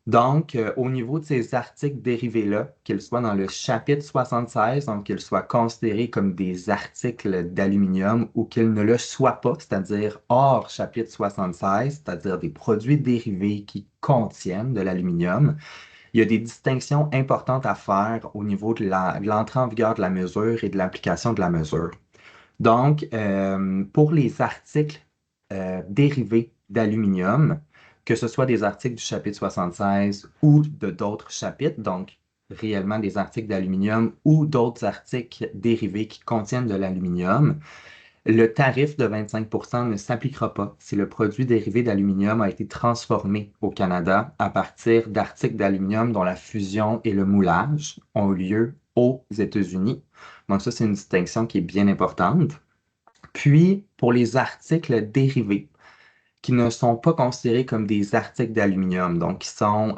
Donc, au niveau de ces articles dérivés-là, qu'ils soient dans le chapitre 76, donc qu'ils soient considérés comme des articles d'aluminium ou qu'ils ne le soient pas, c'est-à-dire hors chapitre 76, c'est-à-dire des produits dérivés qui contiennent de l'aluminium, il y a des distinctions importantes à faire au niveau de l'entrée en vigueur de la mesure et de l'application de la mesure. Donc, pour les articles dérivés d'aluminium, que ce soit des articles du chapitre 76 ou de d'autres chapitres, donc réellement des articles d'aluminium ou d'autres articles dérivés qui contiennent de l'aluminium, le tarif de 25% ne s'appliquera pas si le produit dérivé d'aluminium a été transformé au Canada à partir d'articles d'aluminium dont la fusion et le moulage ont eu lieu aux États-Unis. Donc ça, c'est une distinction qui est bien importante. Puis, pour les articles dérivés, qui ne sont pas considérés comme des articles d'aluminium, donc qui sont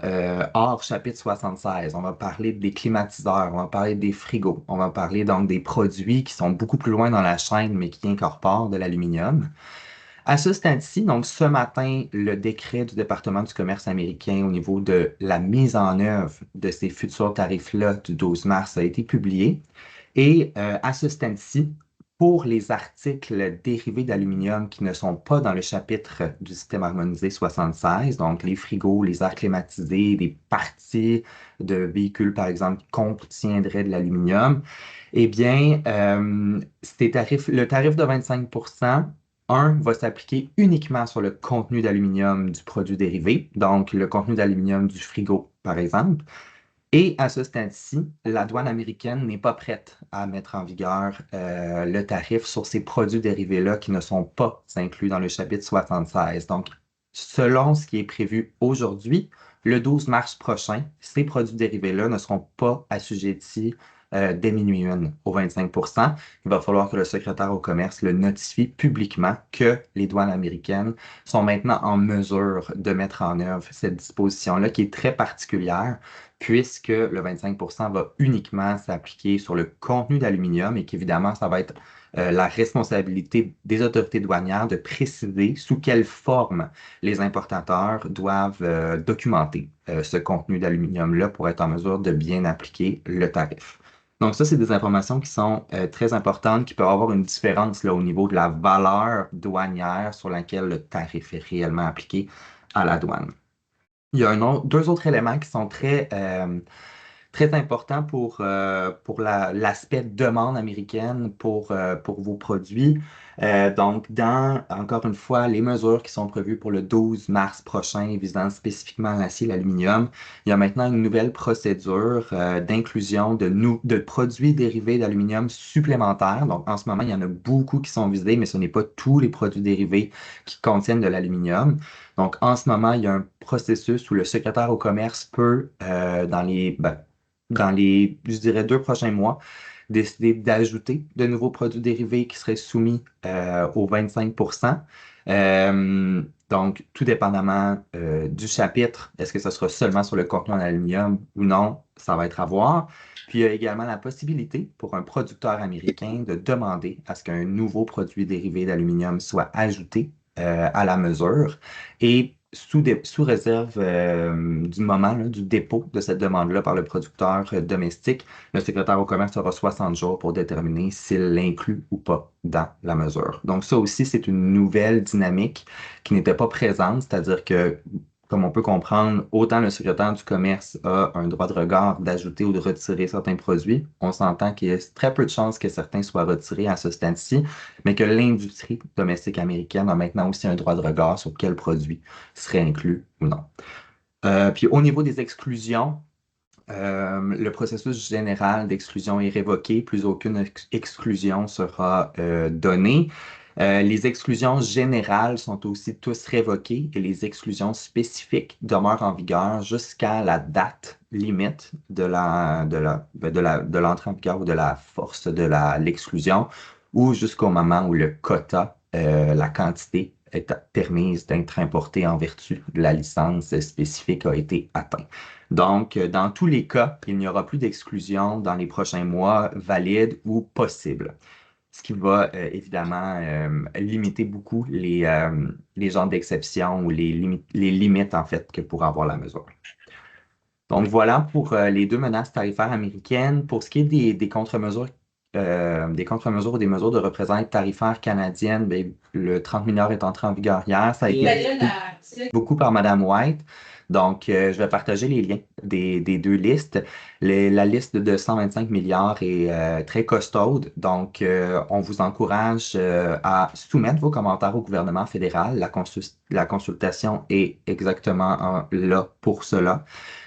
hors chapitre 76. On va parler des climatiseurs, on va parler des frigos, on va parler donc des produits qui sont beaucoup plus loin dans la chaîne, mais qui incorporent de l'aluminium. À ce stade-ci, donc ce matin, le décret du département du commerce américain au niveau de la mise en œuvre de ces futurs tarifs-là du 12 mars a été publié. Et à ce stade-ci, pour les articles dérivés d'aluminium qui ne sont pas dans le chapitre du système harmonisé 76, donc les frigos, les airs climatisés, des parties de véhicules, par exemple, qui contiendraient de l'aluminium, eh bien, le tarif de 25 va s'appliquer uniquement sur le contenu d'aluminium du produit dérivé, donc le contenu d'aluminium du frigo, par exemple. Et à ce stade-ci, la douane américaine n'est pas prête à mettre en vigueur le tarif sur ces produits dérivés-là qui ne sont pas inclus dans le chapitre 76. Donc, selon ce qui est prévu aujourd'hui, le 12 mars prochain, ces produits dérivés-là ne seront pas assujettis dès minuit une au 25 Il va falloir que le secrétaire au commerce le notifie publiquement que les douanes américaines sont maintenant en mesure de mettre en œuvre cette disposition-là qui est très particulière puisque le 25 va uniquement s'appliquer sur le contenu d'aluminium et qu'évidemment, ça va être la responsabilité des autorités douanières de préciser sous quelle forme les importateurs doivent documenter ce contenu d'aluminium-là pour être en mesure de bien appliquer le tarif. Donc ça, c'est des informations qui sont très importantes, qui peuvent avoir une différence là, au niveau de la valeur douanière sur laquelle le tarif est réellement appliqué à la douane. Il y a deux autres éléments qui sont très importants pour l'aspect demande américaine pour vos produits. Donc, encore une fois, les mesures qui sont prévues pour le 12 mars prochain visant spécifiquement l'acier et l'aluminium, il y a maintenant une nouvelle procédure d'inclusion de produits dérivés d'aluminium supplémentaires. Donc, en ce moment, il y en a beaucoup qui sont visés, mais ce n'est pas tous les produits dérivés qui contiennent de l'aluminium. Donc, en ce moment, il y a un processus où le secrétaire au commerce peut, dans les, je dirais, 2 prochains mois, décider d'ajouter de nouveaux produits dérivés qui seraient soumis au 25 Donc, tout dépendamment du chapitre, est-ce que ce sera seulement sur le contenu en aluminium ou non, ça va être à voir. Puis, il y a également la possibilité pour un producteur américain de demander à ce qu'un nouveau produit dérivé d'aluminium soit ajouté à la mesure. Et sous réserve du moment du dépôt de cette demande-là par le producteur domestique, le secrétaire au commerce aura 60 jours pour déterminer s'il l'inclut ou pas dans la mesure. Donc ça aussi, c'est une nouvelle dynamique qui n'était pas présente, c'est-à-dire que, comme on peut comprendre, autant le secrétaire du commerce a un droit de regard d'ajouter ou de retirer certains produits. On s'entend qu'il y a très peu de chances que certains soient retirés à ce stade-ci, mais que l'industrie domestique américaine a maintenant aussi un droit de regard sur quel produit serait inclus ou non. Puis au niveau des exclusions, le processus général d'exclusion est révoqué, plus aucune exclusion sera donnée. Les exclusions générales sont aussi tous révoquées et les exclusions spécifiques demeurent en vigueur jusqu'à la date limite de l'entrée en vigueur ou de la force de l'exclusion ou jusqu'au moment où le quota, la quantité est permise d'être importée en vertu de la licence spécifique a été atteint. Donc, dans tous les cas, il n'y aura plus d'exclusion dans les prochains mois valides ou possibles, ce qui va évidemment limiter beaucoup les genres d'exceptions ou les limites en fait que pourra avoir la mesure. Donc voilà pour les deux menaces tarifaires américaines. Pour ce qui est des contre-mesures ou des mesures de représailles tarifaires canadiennes, bien, le 30 milliards est entré en vigueur hier. Ça a été beaucoup par Mme White. Donc, je vais partager les liens des deux listes. La liste de 125 milliards est très costaude. Donc, on vous encourage à soumettre vos commentaires au gouvernement fédéral. La consultation est exactement là pour cela.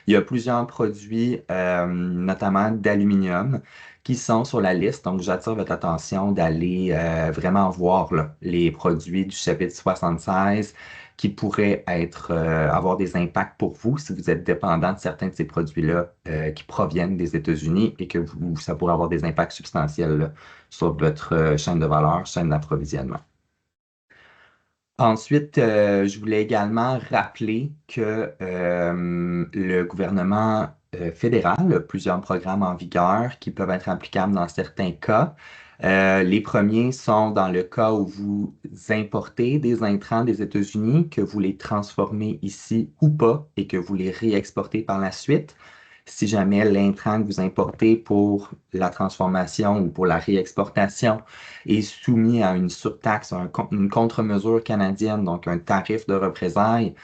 Il y a plusieurs produits, notamment d'aluminium, qui sont sur la liste. Donc, j'attire votre attention d'aller vraiment voir là, les produits du chapitre 76 qui pourraient avoir des impacts pour vous si vous êtes dépendant de certains de ces produits-là qui proviennent des États-Unis et que ça pourrait avoir des impacts substantiels là, sur votre chaîne de valeur, chaîne d'approvisionnement. Ensuite, je voulais également rappeler que le gouvernement fédéral a plusieurs programmes en vigueur qui peuvent être applicables dans certains cas. Les premiers sont dans le cas où vous importez des intrants des États-Unis, que vous les transformez ici ou pas et que vous les réexportez par la suite. si jamais l'intrant que vous importez pour la transformation ou pour la réexportation est soumis à une surtaxe, une contre-mesure canadienne, donc un tarif de représailles,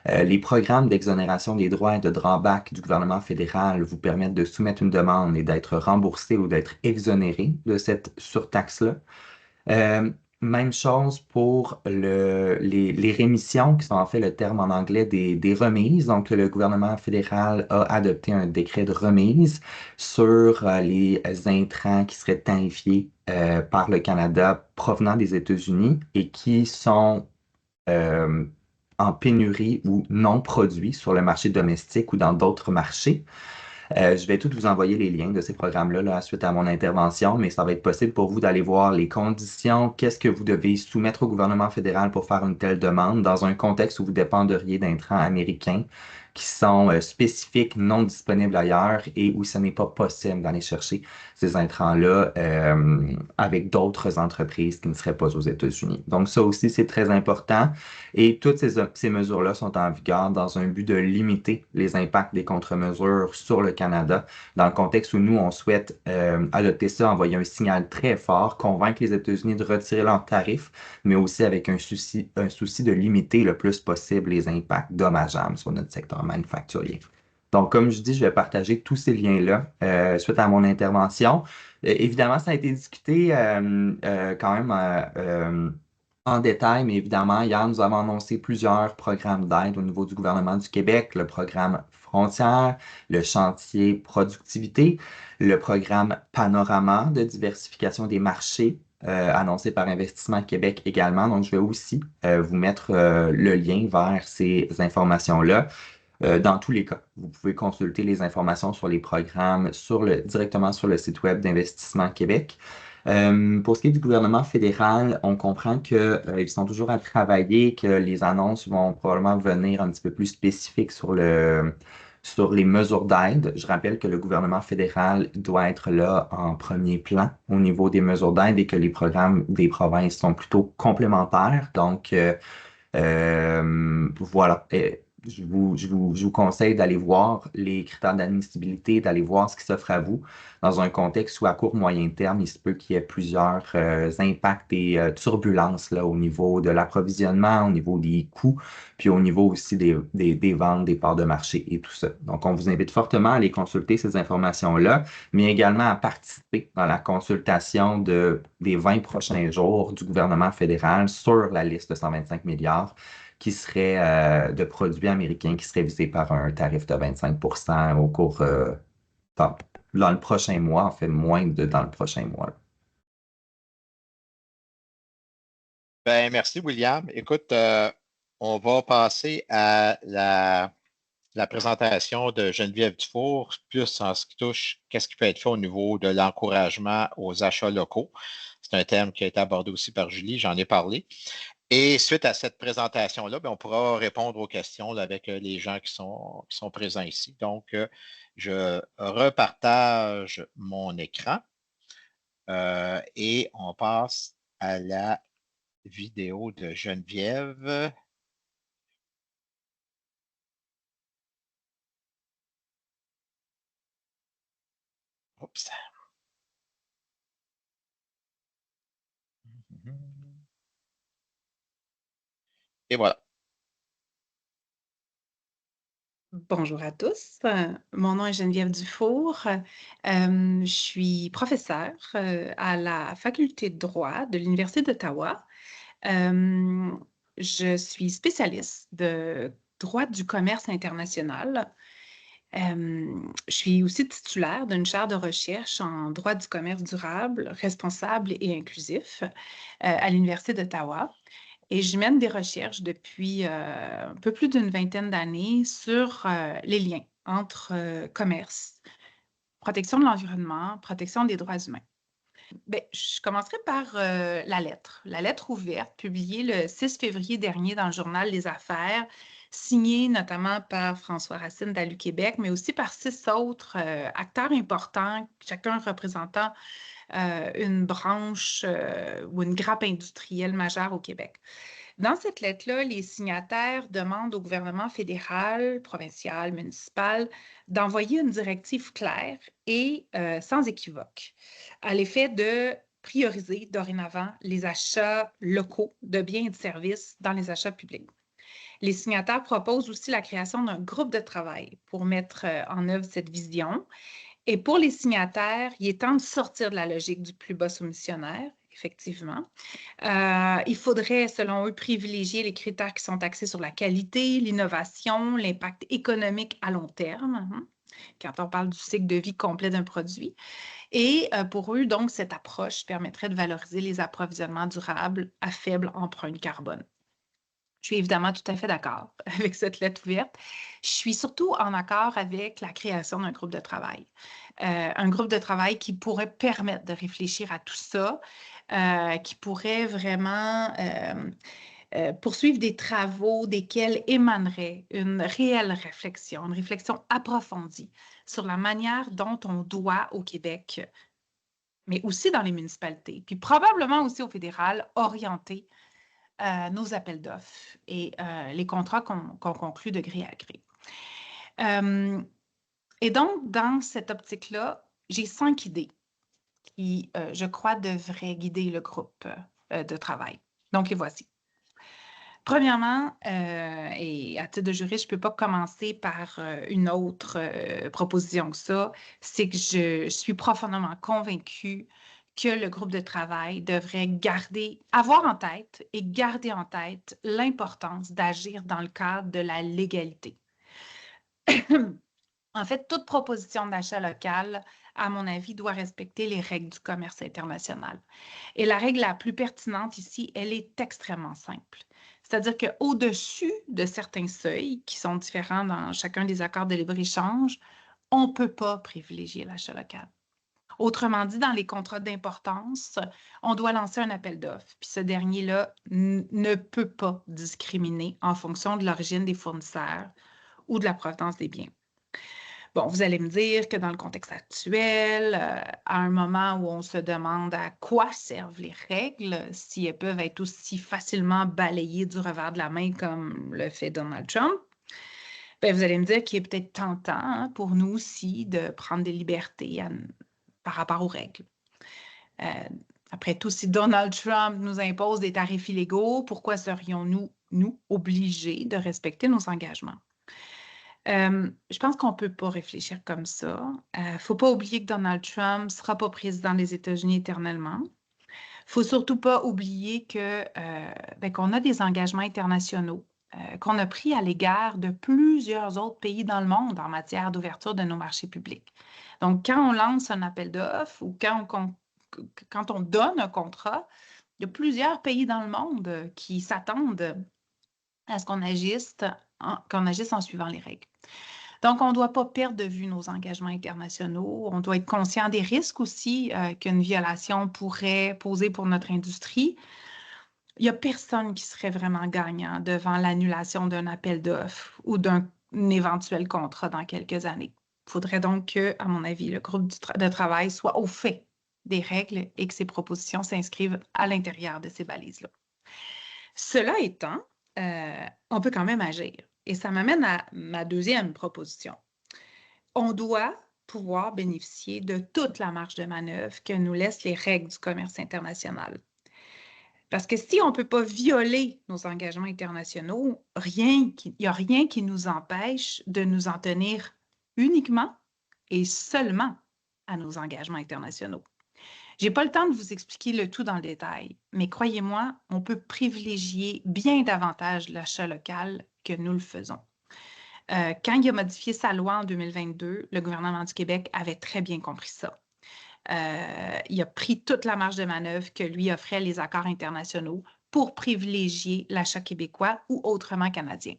les programmes d'exonération des droits et de drawback du gouvernement fédéral vous permettent de soumettre une demande et d'être remboursé ou d'être exonéré de cette surtaxe-là. Même chose pour les rémissions, qui sont en fait le terme en anglais des remises. Donc, le gouvernement fédéral a adopté un décret de remise sur les intrants qui seraient tarifiés par le Canada provenant des États-Unis et qui sont en pénurie ou non produits sur le marché domestique ou dans d'autres marchés. Je vais tout vous envoyer les liens de ces programmes-là là, suite à mon intervention, mais ça va être possible pour vous d'aller voir les conditions, qu'est-ce que vous devez soumettre au gouvernement fédéral pour faire une telle demande dans un contexte où vous dépenderiez d'intrants américains qui sont spécifiques, non disponibles ailleurs et où ce n'est pas possible d'aller chercher ces intrants-là avec d'autres entreprises qui ne seraient pas aux États-Unis. Donc ça aussi, c'est très important. Et toutes ces mesures-là sont en vigueur dans un but de limiter les impacts des contre-mesures sur le Canada, dans le contexte où nous, on souhaite adopter ça, envoyer un signal très fort, convaincre les États-Unis de retirer leurs tarifs, mais aussi avec un souci de limiter le plus possible les impacts dommageables sur notre secteur manufacturier. Donc, comme je dis, je vais partager tous ces liens-là suite à mon intervention. Évidemment, ça a été discuté quand même en détail, mais évidemment, hier, nous avons annoncé plusieurs programmes d'aide au niveau du gouvernement du Québec, le programme Frontières, le chantier Productivité, le programme Panorama de diversification des marchés, annoncé par Investissement Québec également. Donc, je vais aussi vous mettre le lien vers ces informations-là. Dans tous les cas, vous pouvez consulter les informations sur les programmes directement sur le site web d'Investissement Québec. Pour ce qui est du gouvernement fédéral, on comprend qu'ils sont toujours à travailler, que les annonces vont probablement venir un petit peu plus spécifiques sur les mesures d'aide. Je rappelle que le gouvernement fédéral doit être là en premier plan au niveau des mesures d'aide et que les programmes des provinces sont plutôt complémentaires. Donc, voilà. Je vous conseille d'aller voir les critères d'admissibilité, d'aller voir ce qui s'offre à vous dans un contexte où à court moyen terme, il se peut qu'il y ait plusieurs impacts et turbulences là, au niveau de l'approvisionnement, au niveau des coûts, puis au niveau aussi des ventes, des parts de marché et tout ça. Donc, on vous invite fortement à aller consulter ces informations-là, mais également à participer dans la consultation des 20 prochains jours du gouvernement fédéral sur la liste de 125 milliards qui serait de produits américains qui seraient visés par un tarif de 25 au cours dans le prochain mois, en fait, moins de dans le prochain mois. Ben, merci, William. Écoute, on va passer à la présentation de Geneviève Dufour, plus en ce qui touche qu'est-ce qui peut être fait au niveau de l'encouragement aux achats locaux. C'est un thème qui a été abordé aussi par Julie, j'en ai parlé. Et suite à cette présentation-là, on pourra répondre aux questions là, avec les gens qui sont présents ici. Donc, je repartage mon écran et on passe à la vidéo de Geneviève. Oups. Et voilà. Bonjour à tous. Mon nom est Geneviève Dufour. Je suis professeure à la faculté de droit de l'Université d'Ottawa. Je suis spécialiste de droit du commerce international. Je suis aussi titulaire d'une chaire de recherche en droit du commerce durable, responsable et inclusif à l'Université d'Ottawa. Et je mène des recherches depuis un peu plus d'une vingtaine d'années sur les liens entre commerce, protection de l'environnement, protection des droits humains. Bien, je commencerai par la lettre ouverte, publiée le 6 février dernier dans le journal Les Affaires, signée notamment par François Racine d'Alu-Québec, mais aussi par 6 autres acteurs importants, chacun représentant une branche ou une grappe industrielle majeure au Québec. Dans cette lettre-là, les signataires demandent au gouvernement fédéral, provincial, municipal d'envoyer une directive claire et sans équivoque à l'effet de prioriser dorénavant les achats locaux de biens et de services dans les achats publics. Les signataires proposent aussi la création d'un groupe de travail pour mettre en œuvre cette vision. Et pour les signataires, il est temps de sortir de la logique du plus bas soumissionnaire, effectivement. Il faudrait, selon eux, privilégier les critères qui sont axés sur la qualité, l'innovation, l'impact économique à long terme, quand on parle du cycle de vie complet d'un produit. Et pour eux, donc, cette approche permettrait de valoriser les approvisionnements durables à faible empreinte carbone. Je suis évidemment tout à fait d'accord avec cette lettre ouverte. Je suis surtout en accord avec la création d'un groupe de travail. Un groupe de travail qui pourrait permettre de réfléchir à tout ça, qui pourrait vraiment poursuivre des travaux desquels émanerait une réelle réflexion, une réflexion approfondie sur la manière dont on doit au Québec, mais aussi dans les municipalités, puis probablement aussi au fédéral, orienter nos appels d'offres et les contrats qu'on conclut de gré à gré. Et donc, dans cette optique-là, j'ai 5 idées qui, je crois, devraient guider le groupe de travail. Donc, les voici. Premièrement, et à titre de juriste, je ne peux pas commencer par une autre proposition que ça, c'est que je suis profondément convaincue que le groupe de travail devrait avoir en tête et garder en tête l'importance d'agir dans le cadre de la légalité. En fait, toute proposition d'achat local, à mon avis, doit respecter les règles du commerce international. Et la règle la plus pertinente ici, elle est extrêmement simple. C'est-à-dire qu'au-dessus de certains seuils qui sont différents dans chacun des accords de libre-échange, on ne peut pas privilégier l'achat local. Autrement dit, dans les contrats d'importance, on doit lancer un appel d'offres. Puis ce dernier-là ne peut pas discriminer en fonction de l'origine des fournisseurs ou de la provenance des biens. Bon, vous allez me dire que dans le contexte actuel, à un moment où on se demande à quoi servent les règles, si elles peuvent être aussi facilement balayées du revers de la main comme le fait Donald Trump, bien, vous allez me dire qu'il est peut-être tentant pour nous aussi de prendre des libertés par rapport aux règles. Après tout, si Donald Trump nous impose des tarifs illégaux, pourquoi serions-nous, nous, obligés de respecter nos engagements? Je pense qu'on ne peut pas réfléchir comme ça. Il ne faut pas oublier que Donald Trump ne sera pas président des États-Unis éternellement. Il ne faut surtout pas oublier qu'on a des engagements internationaux qu'on a pris à l'égard de plusieurs autres pays dans le monde en matière d'ouverture de nos marchés publics. Donc, quand on lance un appel d'offres ou quand on donne un contrat, il y a plusieurs pays dans le monde qui s'attendent à ce qu'on agisse en suivant les règles. Donc, on ne doit pas perdre de vue nos engagements internationaux. On doit être conscient des risques aussi qu'une violation pourrait poser pour notre industrie. Il n'y a personne qui serait vraiment gagnant devant l'annulation d'un appel d'offres ou d'un éventuel contrat dans quelques années. Il faudrait donc que, à mon avis, le groupe de travail soit au fait des règles et que ses propositions s'inscrivent à l'intérieur de ces balises-là. Cela étant, on peut quand même agir. Et ça m'amène à ma deuxième proposition. On doit pouvoir bénéficier de toute la marge de manœuvre que nous laissent les règles du commerce international. Parce que si on ne peut pas violer nos engagements internationaux, il n'y a rien qui nous empêche de nous en tenir uniquement et seulement à nos engagements internationaux. Je n'ai pas le temps de vous expliquer le tout dans le détail, mais croyez-moi, on peut privilégier bien davantage l'achat local que nous le faisons. Quand il a modifié sa loi en 2022, le gouvernement du Québec avait très bien compris ça. Il a pris toute la marge de manœuvre que lui offraient les accords internationaux pour privilégier l'achat québécois ou autrement canadien.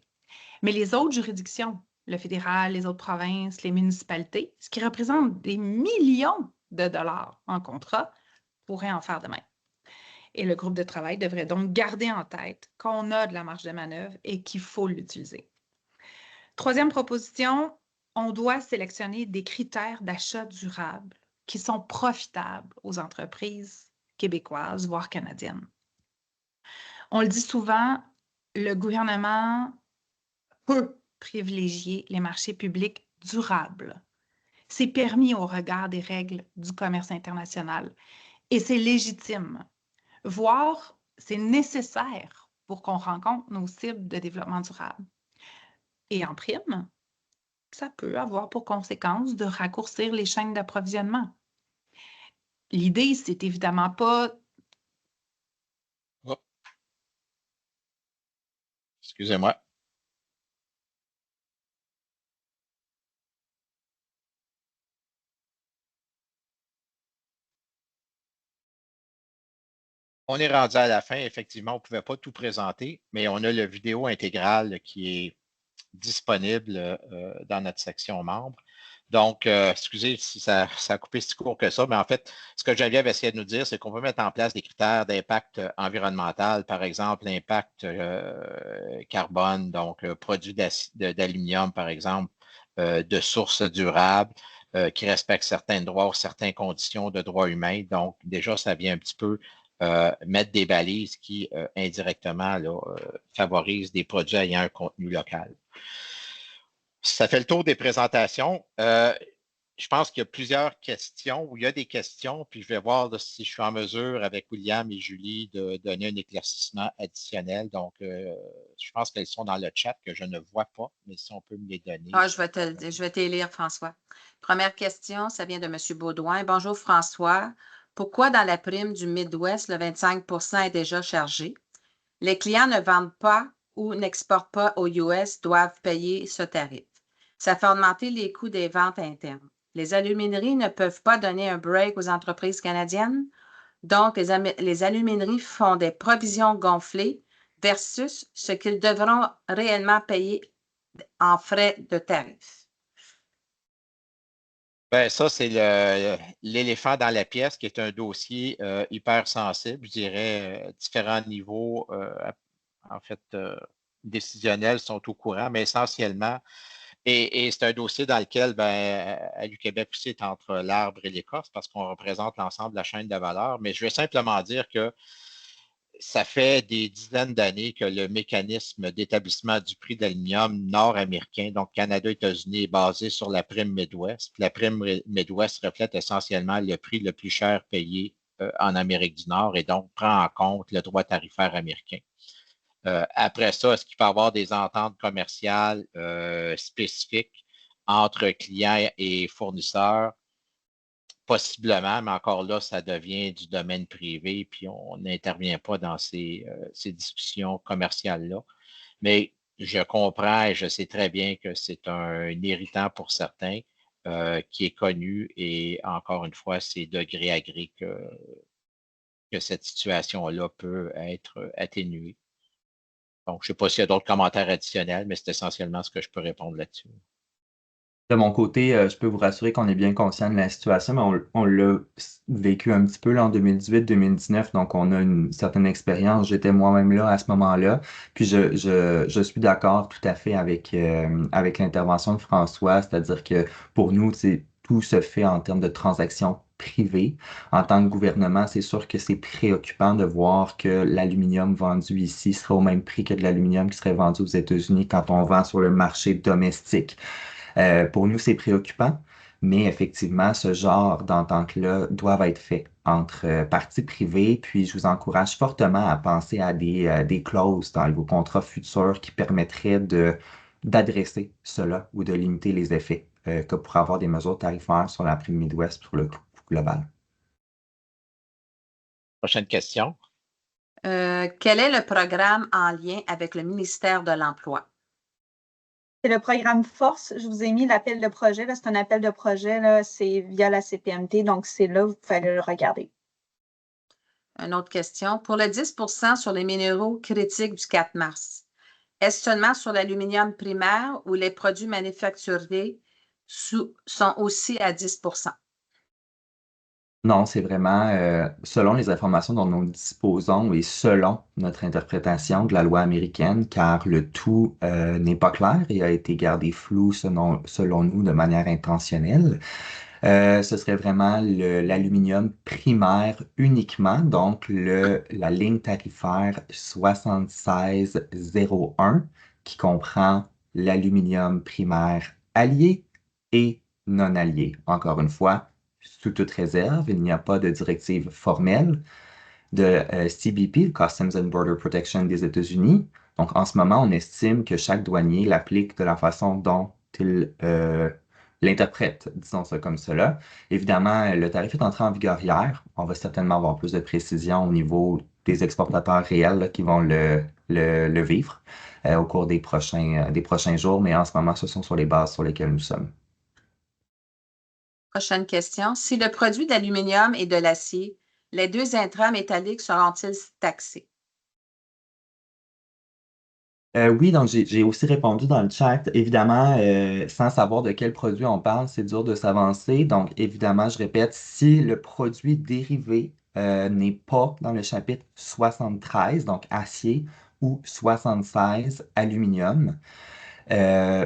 Mais les autres juridictions, le fédéral, les autres provinces, les municipalités, ce qui représente des millions de dollars en contrat, pourraient en faire de même. Et le groupe de travail devrait donc garder en tête qu'on a de la marge de manœuvre et qu'il faut l'utiliser. Troisième proposition, on doit sélectionner des critères d'achat durable qui sont profitables aux entreprises québécoises, voire canadiennes. On le dit souvent, le gouvernement peut privilégier les marchés publics durables. C'est permis au regard des règles du commerce international et c'est légitime, voire c'est nécessaire pour qu'on rencontre nos cibles de développement durable. Et en prime, ça peut avoir pour conséquence de raccourcir les chaînes d'approvisionnement. L'idée, c'est évidemment pas... Oh. Excusez-moi. On est rendu à la fin. Effectivement, on ne pouvait pas tout présenter, mais on a la vidéo intégrale qui est disponible dans notre section membres. Donc, excusez si ça a coupé si court que ça, mais en fait, ce que Geneviève essayait de nous dire, c'est qu'on peut mettre en place des critères d'impact environnemental, par exemple, l'impact carbone, donc produit d'aluminium, par exemple, de sources durables, qui respectent certains droits ou certaines conditions de droits humains. Donc, déjà, ça vient un petit peu mettre des balises qui, indirectement, là, favorisent des produits ayant un contenu local. Ça fait le tour des présentations. Je pense qu'il y a plusieurs questions, ou il y a des questions, puis je vais voir là, si je suis en mesure, avec William et Julie, de donner un éclaircissement additionnel. Donc, je pense qu'elles sont dans le chat que je ne vois pas, mais si on peut me les donner. Ah, je vais te les lire, François. Première question, ça vient de M. Baudouin. Bonjour, François. Pourquoi dans la prime du Midwest, le 25 est déjà chargé? Les clients ne vendent pas ou n'exportent pas aux US doivent payer ce tarif. Ça fait augmenter les coûts des ventes internes. Les alumineries ne peuvent pas donner un break aux entreprises canadiennes. Donc, les alumineries font des provisions gonflées versus ce qu'ils devront réellement payer en frais de tarif. Ben, ça, c'est l'éléphant dans la pièce, qui est un dossier hyper sensible, je dirais, différents niveaux, en fait, décisionnels sont au courant, mais essentiellement, et c'est un dossier dans lequel, ben, Alu-Québec aussi est entre l'arbre et l'écorce, parce qu'on représente l'ensemble de la chaîne de valeur, mais je vais simplement dire que ça fait des dizaines d'années que le mécanisme d'établissement du prix d'aluminium nord-américain, donc Canada-États-Unis, est basé sur la prime Midwest. La prime Midwest reflète essentiellement le prix le plus cher payé en Amérique du Nord et donc prend en compte le droit tarifaire américain. Après ça, est-ce qu'il peut y avoir des ententes commerciales spécifiques entre clients et fournisseurs? Possiblement, mais encore là, ça devient du domaine privé, puis on n'intervient pas dans ces discussions commerciales-là. Mais je comprends et je sais très bien que c'est un irritant pour certains qui est connu et encore une fois, c'est de gré à gré que cette situation-là peut être atténuée. Donc, je ne sais pas s'il y a d'autres commentaires additionnels, mais c'est essentiellement ce que je peux répondre là-dessus. De mon côté, je peux vous rassurer qu'on est bien conscient de la situation, mais on l'a vécu un petit peu là, en 2018-2019, donc on a une certaine expérience. J'étais moi-même là à ce moment-là. Puis je suis d'accord tout à fait avec l'intervention de François, c'est-à-dire que pour nous, tout se fait en termes de transactions privées. En tant que gouvernement, c'est sûr que c'est préoccupant de voir que l'aluminium vendu ici serait au même prix que de l'aluminium qui serait vendu aux États-Unis quand on vend sur le marché domestique. Pour nous, c'est préoccupant, mais effectivement, ce genre d'entente-là doivent être faits entre parties privées. Puis, je vous encourage fortement à penser à des clauses dans vos contrats futurs qui permettraient d'adresser cela ou de limiter les effets que pourraient avoir des mesures tarifaires sur la prime Midwest pour le coût global. Prochaine question. Quel est le programme en lien avec le ministère de l'Emploi? C'est le programme Force. Je vous ai mis l'appel de projet. C'est un appel de projet, c'est via la CPMT, donc c'est là, vous pouvez aller le regarder. Une autre question. Pour le 10 sur les minéraux critiques du 4 mars, est-ce seulement sur l'aluminium primaire ou les produits manufacturés sont aussi à 10 Non, c'est vraiment selon les informations dont nous disposons et selon notre interprétation de la loi américaine, car le tout n'est pas clair et a été gardé flou selon nous de manière intentionnelle. Ce serait vraiment l'aluminium primaire uniquement, donc la ligne tarifaire 7601 qui comprend l'aluminium primaire allié et non allié. Encore une fois, sous toute réserve, il n'y a pas de directive formelle de CBP, Customs and Border Protection des États-Unis. Donc, en ce moment, on estime que chaque douanier l'applique de la façon dont il l'interprète, disons ça comme cela. Évidemment, le tarif est entré en vigueur hier. On va certainement avoir plus de précision au niveau des exportateurs réels là, qui vont le vivre au cours des prochains jours, mais en ce moment, ce sont sur les bases sur lesquelles nous sommes. Prochaine question. Si le produit d'aluminium et de l'acier, les deux intrants métalliques seront-ils taxés? Oui, donc j'ai aussi répondu dans le chat. Évidemment, sans savoir de quel produit on parle, c'est dur de s'avancer. Donc, évidemment, je répète, si le produit dérivé n'est pas dans le chapitre 73, donc acier, ou 76, aluminium,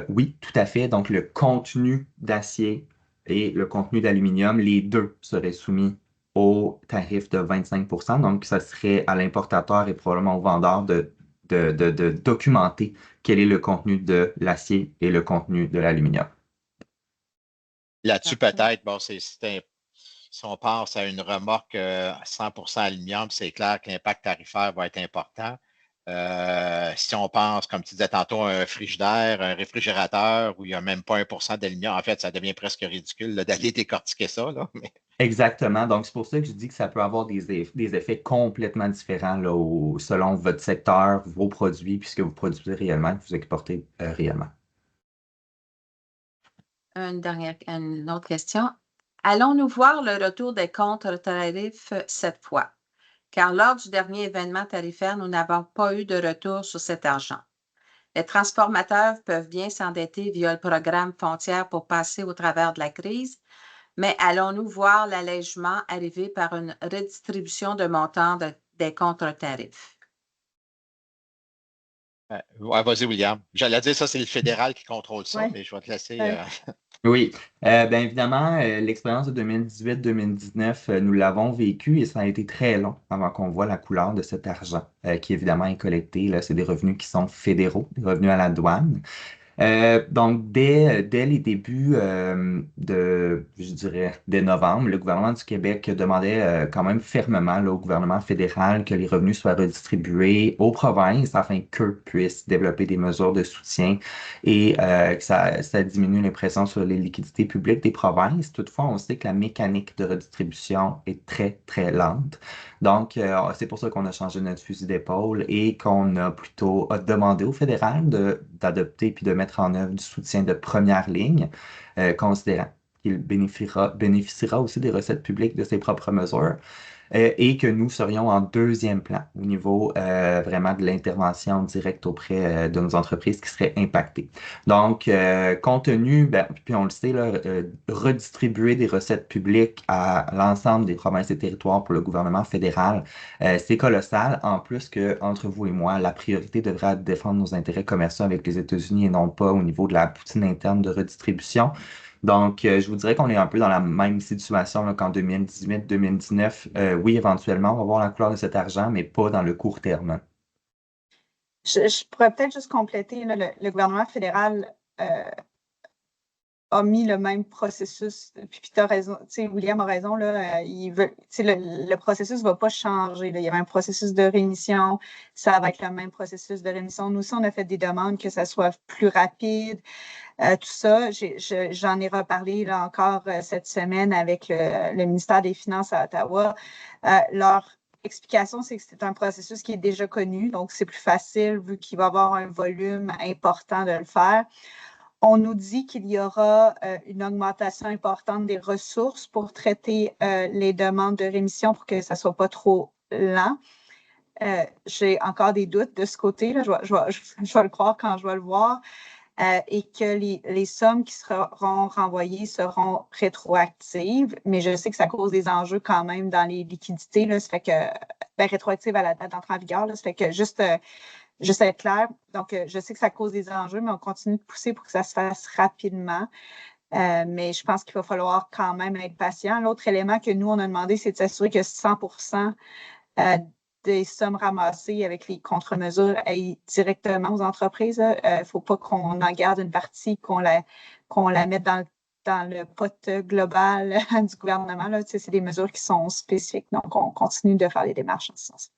oui, tout à fait. Donc, le contenu d'acier et le contenu d'aluminium, les deux seraient soumis au tarif de 25 %. Donc, ça serait à l'importateur et probablement au vendeur de documenter quel est le contenu de l'acier et le contenu de l'aluminium. Là-dessus, peut-être, bon, si on pense à une remorque 100% aluminium, c'est clair que l'impact tarifaire va être important. Si on pense, comme tu disais tantôt, un frigidaire, un réfrigérateur où il n'y a même pas 1% d'aluminium, en fait, ça devient presque ridicule d'aller décortiquer ça. Là, mais... Exactement. Donc, c'est pour ça que je dis que ça peut avoir des effets complètement différents là, selon votre secteur, vos produits, puisque vous produisez réellement, que vous exportez réellement. Une autre question. Allons-nous voir le retour des contre-tarifs cette fois? Car lors du dernier événement tarifaire, nous n'avons pas eu de retour sur cet argent. Les transformateurs peuvent bien s'endetter via le programme Frontières pour passer au travers de la crise, mais allons-nous voir l'allègement arriver par une redistribution de montants des contre-tarifs? Ouais, vas-y, William. J'allais dire ça, c'est le fédéral qui contrôle ça, mais je vais te laisser. Oui, bien évidemment, l'expérience de 2018-2019, nous l'avons vécue et ça a été très long avant qu'on voit la couleur de cet argent qui évidemment est collecté. Là, c'est des revenus qui sont fédéraux, des revenus à la douane. Donc, dès les débuts je dirais, dès novembre, le gouvernement du Québec demandait quand même fermement là, au gouvernement fédéral que les revenus soient redistribués aux provinces afin qu'eux puissent développer des mesures de soutien et que ça diminue les pressions sur les liquidités publiques des provinces. Toutefois, on sait que la mécanique de redistribution est très, très lente. Donc, c'est pour ça qu'on a changé notre fusil d'épaule et qu'on a plutôt demandé au fédéral d'adopter puis de mettre en œuvre du soutien de première ligne, considérant qu'il bénéficiera aussi des recettes publiques de ses propres mesures. Et que nous serions en deuxième plan au niveau vraiment de l'intervention directe auprès de nos entreprises qui seraient impactées. Donc, compte tenu, puis on le sait, là, redistribuer des recettes publiques à l'ensemble des provinces et territoires pour le gouvernement fédéral, c'est colossal. En plus que, entre vous et moi, la priorité devrait être de défendre nos intérêts commerciaux avec les États-Unis et non pas au niveau de la poutine interne de redistribution. Donc, je vous dirais qu'on est un peu dans la même situation qu'en 2018-2019. Oui, éventuellement, on va voir la couleur de cet argent, mais pas dans le court terme. Je pourrais peut-être juste compléter. Là, le gouvernement fédéral a mis le même processus. Puis tu as raison, William a raison, là, le processus ne va pas changer. Là. Il y avait un processus de rémission, ça va être le même processus de rémission. Nous aussi, on a fait des demandes que ça soit plus rapide. Tout ça, j'en ai reparlé là, encore cette semaine avec le ministère des Finances à Ottawa. Leur explication, c'est que c'est un processus qui est déjà connu, donc c'est plus facile vu qu'il va y avoir un volume important de le faire. On nous dit qu'il y aura une augmentation importante des ressources pour traiter les demandes de rémission pour que ça ne soit pas trop lent. J'ai encore des doutes de ce côté-là. Je vais le croire quand je vais le voir. Et que les sommes qui seront renvoyées seront rétroactives, mais je sais que ça cause des enjeux quand même dans les liquidités. Là, ça fait que, rétroactive à la date d'entrée en vigueur, là, ça fait que juste être clair. Donc, je sais que ça cause des enjeux, mais on continue de pousser pour que ça se fasse rapidement. Mais je pense qu'il va falloir quand même être patient. L'autre élément que nous, on a demandé, c'est de s'assurer que 100% des sommes ramassées avec les contre-mesures aillent directement aux entreprises. Il ne faut pas qu'on en garde une partie, qu'on la mette dans le pot global du gouvernement. Là. Tu sais, c'est des mesures qui sont spécifiques. Donc, on continue de faire les démarches en ce sens.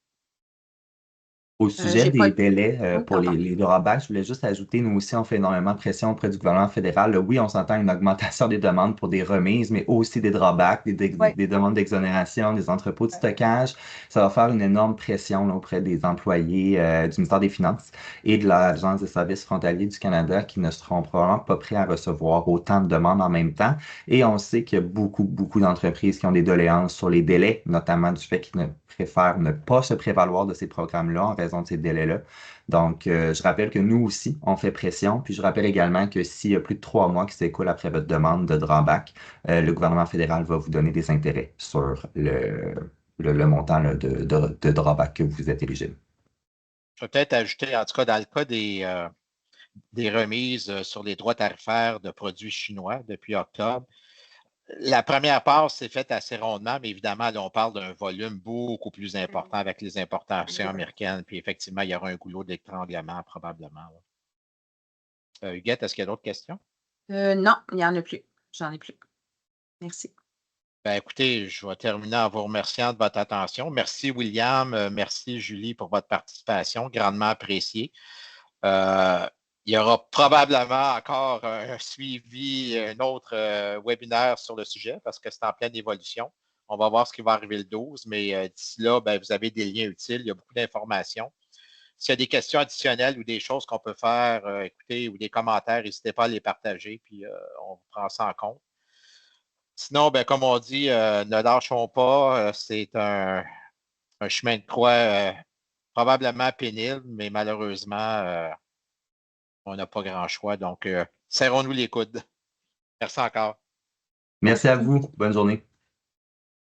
Au sujet des délais Oui, pour les drawbacks, je voulais juste ajouter, nous aussi, on fait énormément de pression auprès du gouvernement fédéral. Là, oui, on s'entend une augmentation des demandes pour des remises, mais aussi des drawbacks, des demandes d'exonération, des entrepôts de stockage. Ça va faire une énorme pression là, auprès des employés du ministère des Finances et de l'Agence des services frontaliers du Canada qui ne seront probablement pas prêts à recevoir autant de demandes en même temps. Et on sait qu'il y a beaucoup d'entreprises qui ont des doléances sur les délais, notamment du fait qu'ils préfèrent ne pas se prévaloir de ces programmes-là en raison de ces délais-là. Donc, je rappelle que nous aussi, on fait pression. Puis, je rappelle également que s'il y a plus de 3 mois qui s'écoulent après votre demande de drawback, le gouvernement fédéral va vous donner des intérêts sur le montant là, de drawback que vous êtes éligible. Je vais peut-être ajouter, en tout cas, dans le cas des remises sur les droits tarifaires de produits chinois depuis octobre, la première part s'est faite assez rondement, mais évidemment, là, on parle d'un volume beaucoup plus important avec les importations américaines. Puis effectivement, il y aura un goulot d'étranglement probablement. Huguette, est-ce qu'il y a d'autres questions? Non, il n'y en a plus. J'en ai plus. Merci. Ben, écoutez, je vais terminer en vous remerciant de votre attention. Merci, William. Merci, Julie, pour votre participation, grandement appréciée. Il y aura probablement encore un suivi, un autre webinaire sur le sujet parce que c'est en pleine évolution. On va voir ce qui va arriver le 12, mais d'ici là, ben, vous avez des liens utiles. Il y a beaucoup d'informations. S'il y a des questions additionnelles ou des choses qu'on peut faire, écoutez, ou des commentaires, n'hésitez pas à les partager, puis on prend ça en compte. Sinon, ben, comme on dit, ne lâchons pas. C'est un chemin de croix probablement pénible, mais malheureusement, on n'a pas grand choix. Donc, serrons-nous les coudes. Merci encore. Merci à vous. Bonne journée.